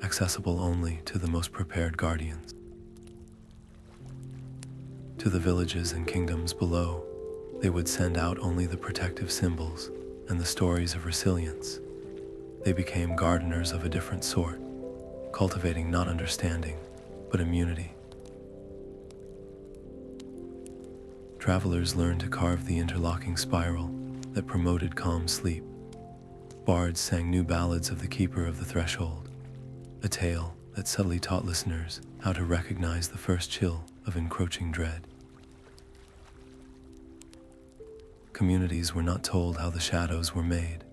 accessible only to the most prepared guardians. To the villages and kingdoms below, they would send out only the protective symbols and the stories of resilience. They became gardeners of a different sort, cultivating not understanding, but immunity. Travelers learned to carve the interlocking spiral that promoted calm sleep. Bards sang new ballads of the Keeper of the Threshold, a tale that subtly taught listeners how to recognize the first chill of encroaching dread. Communities were not told how the shadows were made,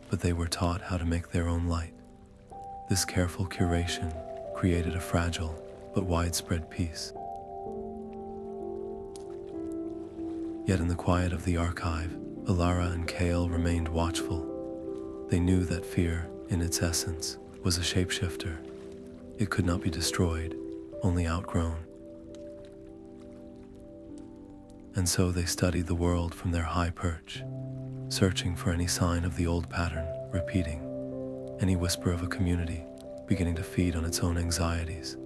but they were taught how to make their own light. This careful curation created a fragile but widespread peace. Yet in the quiet of the archive, Elara and Kael remained watchful. They knew that fear, in its essence, was a shapeshifter. It could not be destroyed, only outgrown. And so they studied the world from their high perch, searching for any sign of the old pattern repeating, any whisper of a community beginning to feed on its own anxieties,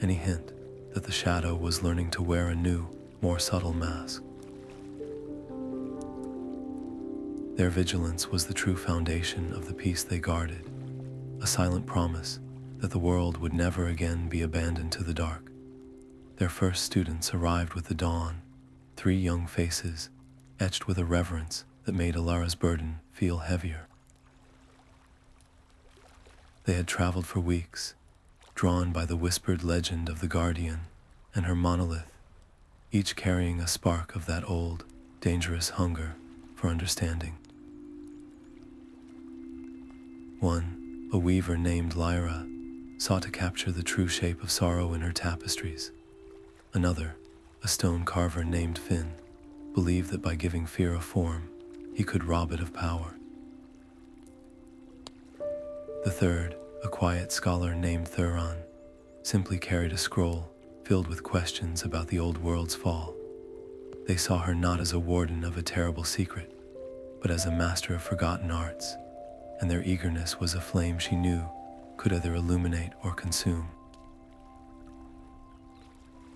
any hint that the shadow was learning to wear a new, more subtle mask. Their vigilance was the true foundation of the peace they guarded, a silent promise that the world would never again be abandoned to the dark. Their first students arrived with the dawn, 3 young faces, etched with a reverence that made Elara's burden feel heavier. They had traveled for weeks, drawn by the whispered legend of the Guardian and her monolith, each carrying a spark of that old, dangerous hunger for understanding. One, a weaver named Lyra, sought to capture the true shape of sorrow in her tapestries. Another, a stone carver named Finn, believed that by giving fear a form, he could rob it of power. The third, a quiet scholar named Thuron, simply carried a scroll filled with questions about the old world's fall. They saw her not as a warden of a terrible secret, but as a master of forgotten arts, and their eagerness was a flame she knew could either illuminate or consume.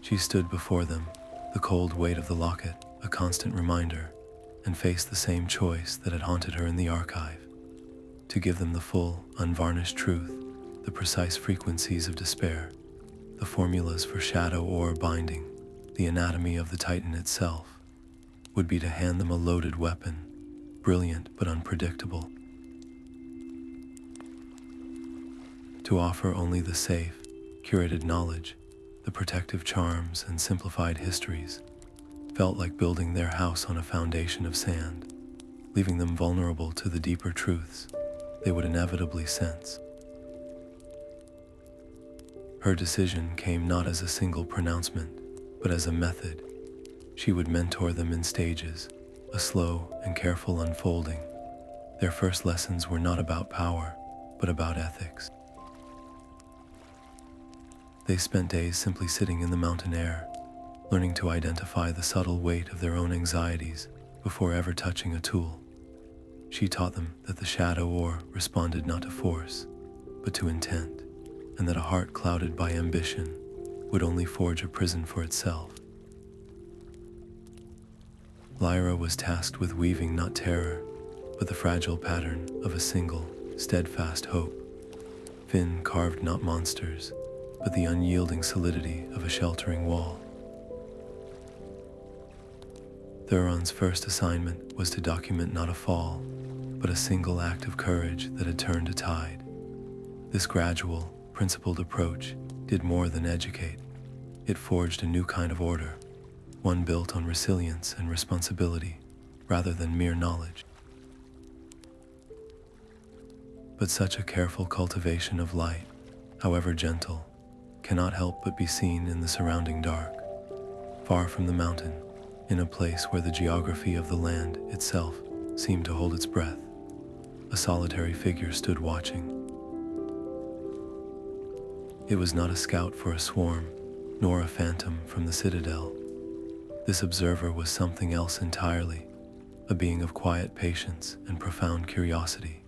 She stood before them, the cold weight of the locket a constant reminder, and faced the same choice that had haunted her in the archive: to give them the full, unvarnished truth, the precise frequencies of despair, the formulas for shadow or binding, the anatomy of the Titan itself, would be to hand them a loaded weapon, brilliant but unpredictable. To offer only the safe, curated knowledge, the protective charms and simplified histories, felt like building their house on a foundation of sand, leaving them vulnerable to the deeper truths they would inevitably sense. Her decision came not as a single pronouncement, but as a method. She would mentor them in stages, a slow and careful unfolding. Their first lessons were not about power, but about ethics. They spent days simply sitting in the mountain air, learning to identify the subtle weight of their own anxieties before ever touching a tool. She taught them that the shadow ore responded not to force, but to intent, and that a heart clouded by ambition would only forge a prison for itself. Lyra was tasked with weaving not terror, but the fragile pattern of a single, steadfast hope. Finn carved not monsters, but the unyielding solidity of a sheltering wall. Thuron's first assignment was to document not a fall, but a single act of courage that had turned a tide. This gradual, principled approach did more than educate. It forged a new kind of order, one built on resilience and responsibility rather than mere knowledge. But such a careful cultivation of light, however gentle, cannot help but be seen in the surrounding dark. Far from the mountain, in a place where the geography of the land itself seemed to hold its breath, a solitary figure stood watching. It was not a scout for a swarm, nor a phantom from the Citadel. This observer was something else entirely, a being of quiet patience and profound curiosity.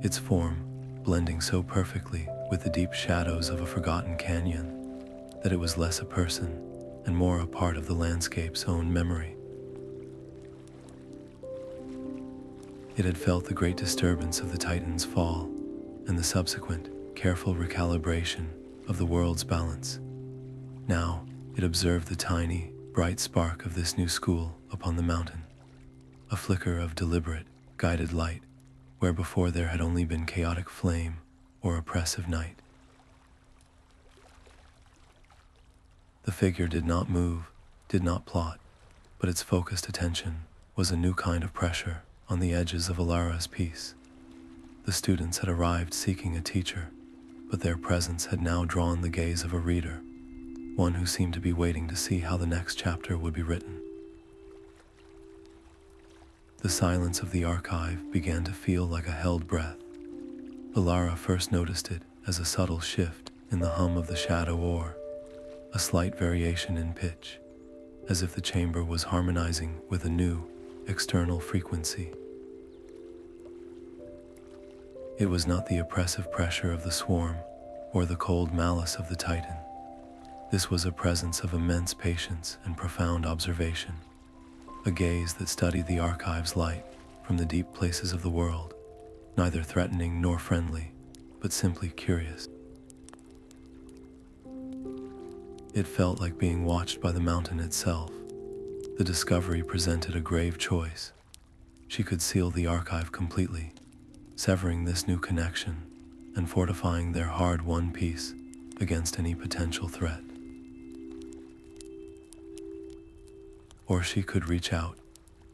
Its form, blending so perfectly with the deep shadows of a forgotten canyon, that it was less a person and more a part of the landscape's own memory. It had felt the great disturbance of the Titan's fall and the subsequent, careful recalibration of the world's balance. Now, it observed the tiny, bright spark of this new school upon the mountain, a flicker of deliberate, guided light, where before there had only been chaotic flame or oppressive night. The figure did not move, did not plot, but its focused attention was a new kind of pressure on the edges of Elara's peace. The students had arrived seeking a teacher, but their presence had now drawn the gaze of a reader, one who seemed to be waiting to see how the next chapter would be written. The silence of the archive began to feel like a held breath. Elara first noticed it as a subtle shift in the hum of the shadow ore, a slight variation in pitch, as if the chamber was harmonizing with a new, external frequency. It was not the oppressive pressure of the swarm or the cold malice of the Titan. This was a presence of immense patience and profound observation, a gaze that studied the archive's light from the deep places of the world, neither threatening nor friendly, but simply curious. It felt like being watched by the mountain itself, The discovery presented a grave choice. She could seal the archive completely, severing this new connection and fortifying their hard-won peace against any potential threat. Or she could reach out,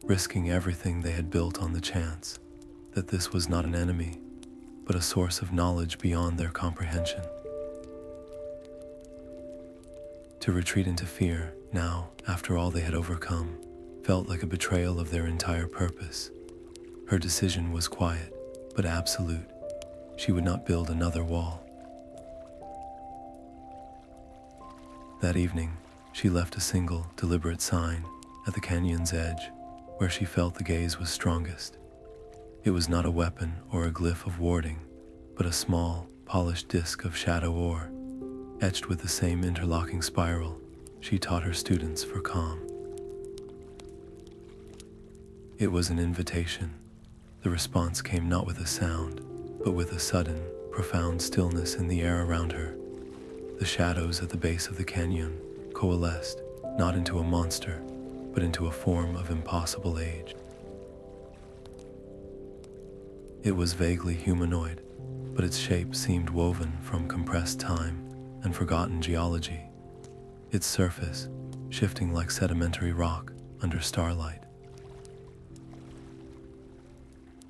risking everything they had built on the chance that this was not an enemy, but a source of knowledge beyond their comprehension. To retreat into fear, now, after all they had overcome, felt like a betrayal of their entire purpose. Her decision was quiet, but absolute. She would not build another wall. That evening, she left a single, deliberate sign at the canyon's edge, where she felt the gaze was strongest. It was not a weapon or a glyph of warding, but a small, polished disc of shadow ore, etched with the same interlocking spiral she taught her students for calm. It was an invitation. The response came not with a sound, but with a sudden, profound stillness in the air around her. The shadows at the base of the canyon coalesced, not into a monster, but into a form of impossible age. It was vaguely humanoid, but its shape seemed woven from compressed time and forgotten geology, its surface shifting like sedimentary rock under starlight.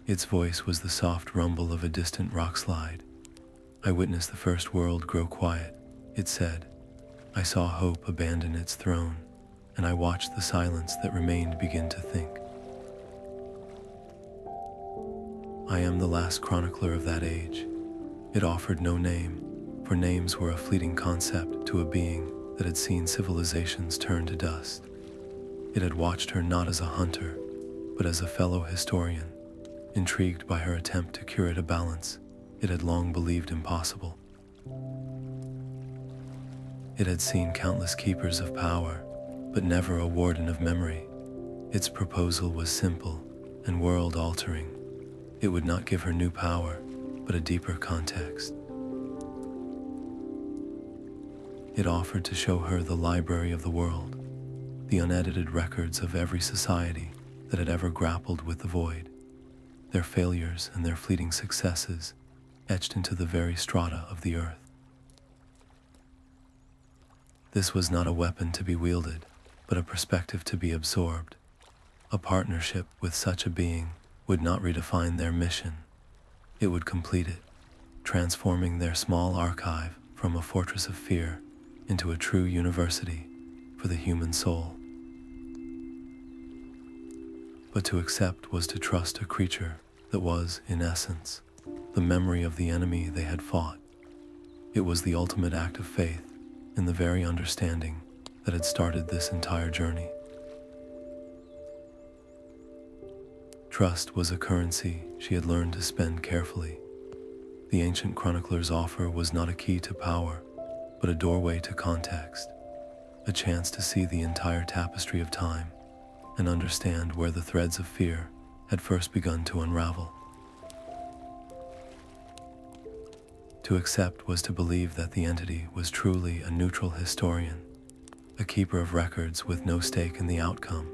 Its voice was the soft rumble of a distant rock slide. "I witnessed the first world grow quiet," it said. "I saw hope abandon its throne, and I watched the silence that remained begin to think. I am the last chronicler of that age." It offered no name, for names were a fleeting concept to a being that had seen civilizations turn to dust. It had watched her not as a hunter, but as a fellow historian, intrigued by her attempt to curate a balance it had long believed impossible. It had seen countless keepers of power, but never a warden of memory. Its proposal was simple and world-altering. It would not give her new power, but a deeper context. It offered to show her the library of the world, the unedited records of every society that had ever grappled with the void, their failures and their fleeting successes etched into the very strata of the earth. This was not a weapon to be wielded, but a perspective to be absorbed. A partnership with such a being would not redefine their mission. It would complete it, transforming their small archive from a fortress of fear into a true university for the human soul. But to accept was to trust a creature that was, in essence, the memory of the enemy they had fought. It was the ultimate act of faith in the very understanding that had started this entire journey. Trust was a currency she had learned to spend carefully. The Ancient Chronicler's offer was not a key to power, but a doorway to context, a chance to see the entire tapestry of time and understand where the threads of fear had first begun to unravel. To accept was to believe that the entity was truly a neutral historian, a keeper of records with no stake in the outcome.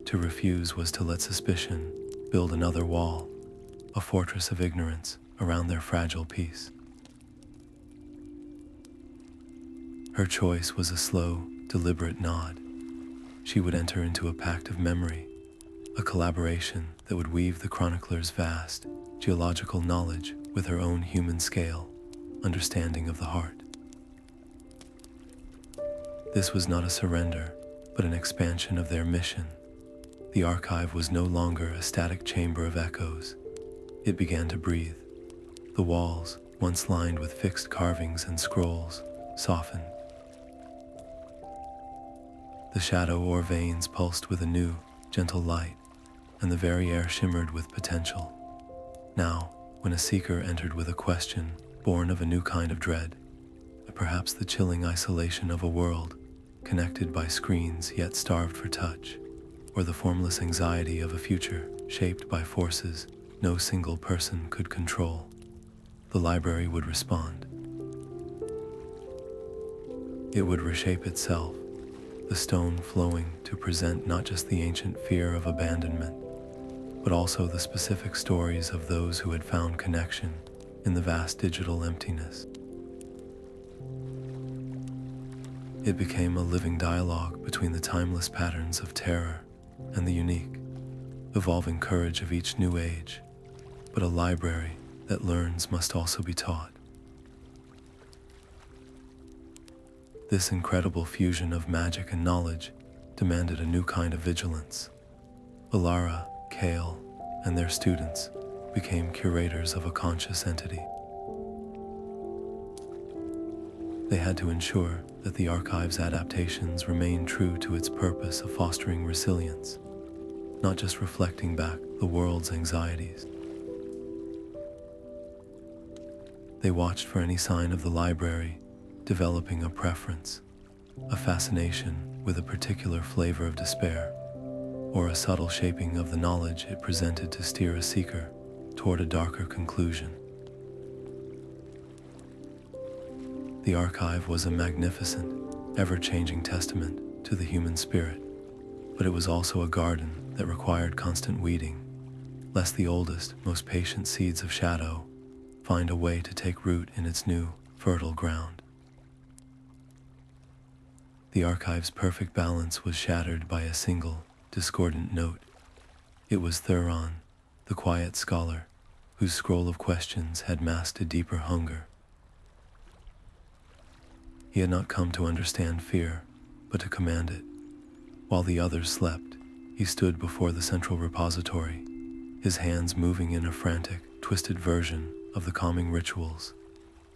To refuse was to let suspicion build another wall, a fortress of ignorance around their fragile peace. Her choice was a slow, deliberate nod. She would enter into a pact of memory, a collaboration that would weave the chronicler's vast, geological knowledge with her own human scale, understanding of the heart. This was not a surrender, but an expansion of their mission. The archive was no longer a static chamber of echoes. It began to breathe. The walls, once lined with fixed carvings and scrolls, softened. The shadow or veins pulsed with a new, gentle light, and the very air shimmered with potential. Now, when a seeker entered with a question born of a new kind of dread, perhaps the chilling isolation of a world connected by screens yet starved for touch, or the formless anxiety of a future shaped by forces no single person could control, the library would respond. It would reshape itself, the stone flowing to present not just the ancient fear of abandonment, but also the specific stories of those who had found connection in the vast digital emptiness. It became a living dialogue between the timeless patterns of terror and the unique, evolving courage of each new age, but a library that learns must also be taught. This incredible fusion of magic and knowledge demanded a new kind of vigilance. Elara, Kael, and their students became curators of a conscious entity. They had to ensure that the Archive's adaptations remained true to its purpose of fostering resilience, not just reflecting back the world's anxieties. They watched for any sign of the library developing a preference, a fascination with a particular flavor of despair, or a subtle shaping of the knowledge it presented to steer a seeker toward a darker conclusion. The Archive was a magnificent, ever-changing testament to the human spirit, but it was also a garden that required constant weeding, lest the oldest, most patient seeds of shadow find a way to take root in its new, fertile ground. The Archive's perfect balance was shattered by a single, discordant note. It was Thuron, the quiet scholar, whose scroll of questions had masked a deeper hunger. He had not come to understand fear, but to command it. While the others slept, he stood before the central repository, his hands moving in a frantic, twisted version of the calming rituals,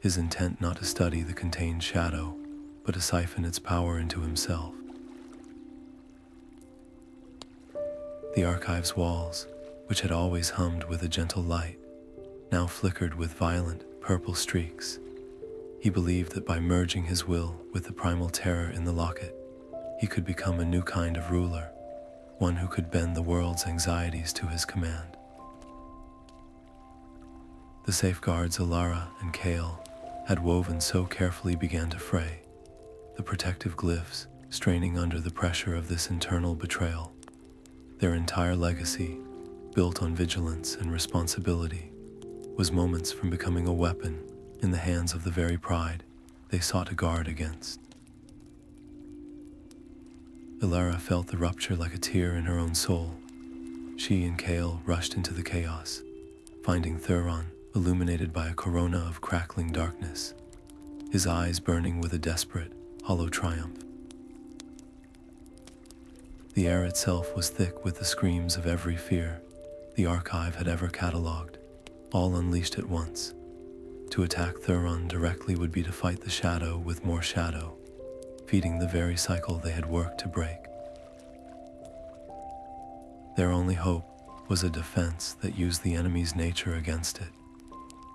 his intent not to study the contained shadow, but to siphon its power into himself. The Archive's walls, which had always hummed with a gentle light, now flickered with violent, purple streaks. He believed that by merging his will with the primal terror in the locket, he could become a new kind of ruler, one who could bend the world's anxieties to his command. The safeguards Elara and Kael had woven so carefully began to fray, the protective glyphs straining under the pressure of this internal betrayal. Their entire legacy, built on vigilance and responsibility, was moments from becoming a weapon in the hands of the very pride they sought to guard against. Elara felt the rupture like a tear in her own soul. She and Kael rushed into the chaos, finding Thuron illuminated by a corona of crackling darkness, his eyes burning with a desperate, hollow triumph. The air itself was thick with the screams of every fear the Archive had ever catalogued, all unleashed at once. To attack Thuron directly would be to fight the shadow with more shadow, feeding the very cycle they had worked to break. Their only hope was a defense that used the enemy's nature against it,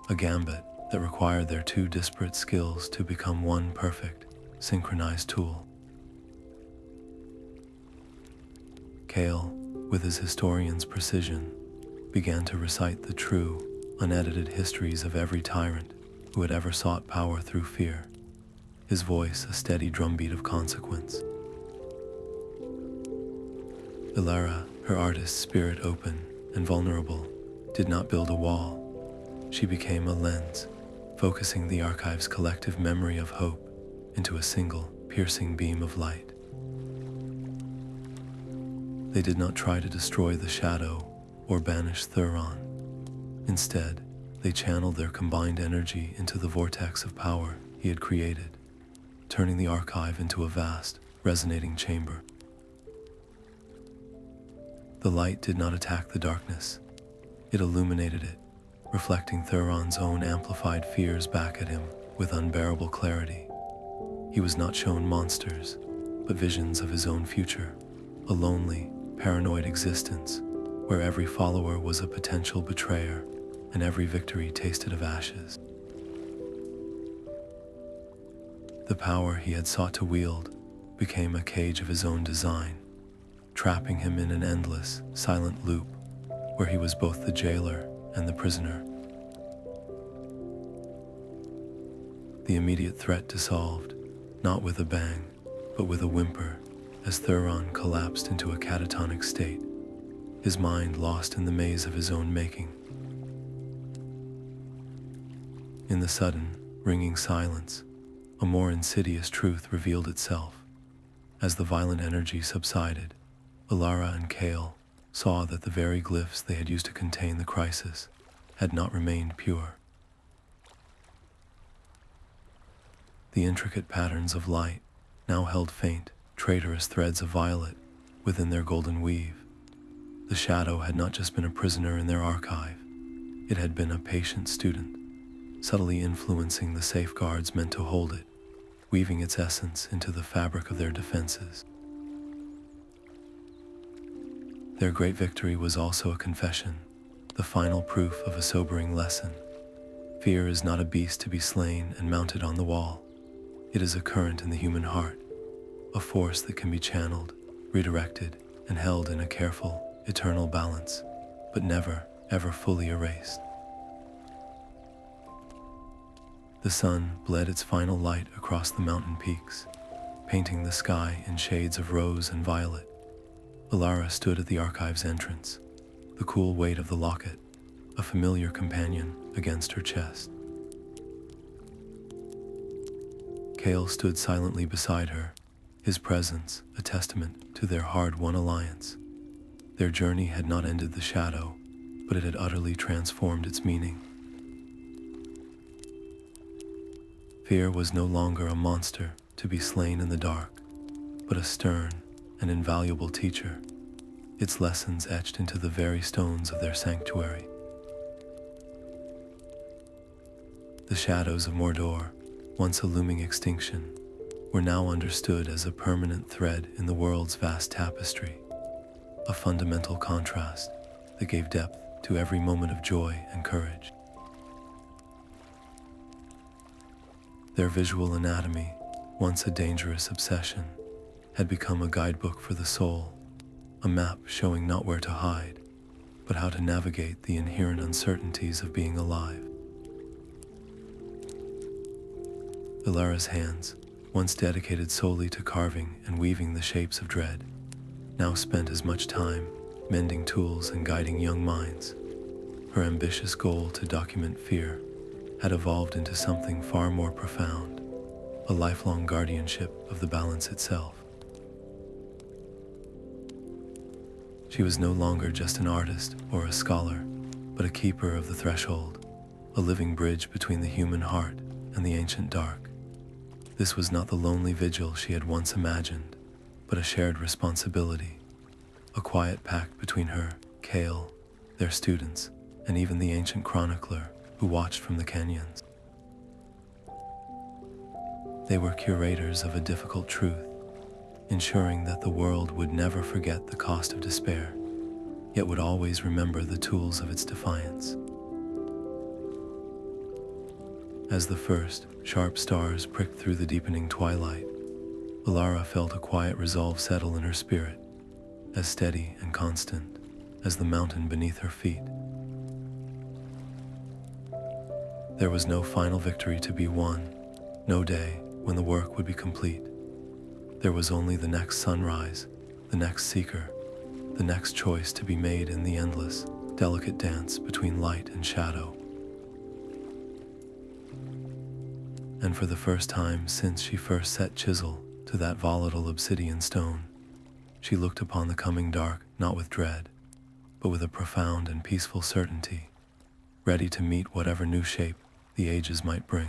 a gambit that required their two disparate skills to become one perfect, synchronized tool. Kael, with his historian's precision, began to recite the true, unedited histories of every tyrant who had ever sought power through fear, his voice a steady drumbeat of consequence. Elara, her artist's spirit open and vulnerable, did not build a wall. She became a lens, focusing the Archive's collective memory of hope into a single, piercing beam of light. They did not try to destroy the shadow or banish Thuron. Instead, they channeled their combined energy into the vortex of power he had created, turning the Archive into a vast, resonating chamber. The light did not attack the darkness. It illuminated it, reflecting Thuron's own amplified fears back at him with unbearable clarity. He was not shown monsters, but visions of his own future, a lonely, paranoid existence where every follower was a potential betrayer and every victory tasted of ashes. The power he had sought to wield became a cage of his own design, trapping him in an endless, silent loop where he was both the jailer and the prisoner. The immediate threat dissolved, not with a bang, but with a whimper, as Thuron collapsed into a catatonic state, his mind lost in the maze of his own making. In the sudden, ringing silence, a more insidious truth revealed itself. As the violent energy subsided, Elara and Kael saw that the very glyphs they had used to contain the crisis had not remained pure. The intricate patterns of light now held faint, traitorous threads of violet within their golden weave. The shadow had not just been a prisoner in their archive, it had been a patient student, subtly influencing the safeguards meant to hold it, weaving its essence into the fabric of their defenses. Their great victory was also a confession, the final proof of a sobering lesson. Fear is not a beast to be slain and mounted on the wall. It is a current in the human heart, a force that can be channeled, redirected, and held in a careful, eternal balance, but never, ever fully erased. The sun bled its final light across the mountain peaks, painting the sky in shades of rose and violet. Elara stood at the archive's entrance, the cool weight of the locket, a familiar companion, against her chest. Kael stood silently beside her, his presence a testament to their hard-won alliance. Their journey had not ended the shadow, but it had utterly transformed its meaning. Fear was no longer a monster to be slain in the dark, but a stern and invaluable teacher, its lessons etched into the very stones of their sanctuary. The shadows of Mordor, once a looming extinction, were now understood as a permanent thread in the world's vast tapestry, a fundamental contrast that gave depth to every moment of joy and courage. Their visual anatomy, once a dangerous obsession, had become a guidebook for the soul, a map showing not where to hide, but how to navigate the inherent uncertainties of being alive. Elara's hands, once dedicated solely to carving and weaving the shapes of dread, now spent as much time mending tools and guiding young minds. Her ambitious goal to document fear had evolved into something far more profound, a lifelong guardianship of the balance itself. She was no longer just an artist or a scholar, but a keeper of the threshold, a living bridge between the human heart and the ancient dark. This was not the lonely vigil she had once imagined, but a shared responsibility, a quiet pact between her, Kael, their students, and even the Ancient Chronicler who watched from the canyons. They were curators of a difficult truth, ensuring that the world would never forget the cost of despair, yet would always remember the tools of its defiance. As the first, sharp stars pricked through the deepening twilight, Elara felt a quiet resolve settle in her spirit, as steady and constant as the mountain beneath her feet. There was no final victory to be won, no day when the work would be complete. There was only the next sunrise, the next seeker, the next choice to be made in the endless, delicate dance between light and shadow. And for the first time since she first set chisel to that volatile obsidian stone, she looked upon the coming dark not with dread, but with a profound and peaceful certainty, ready to meet whatever new shape the ages might bring.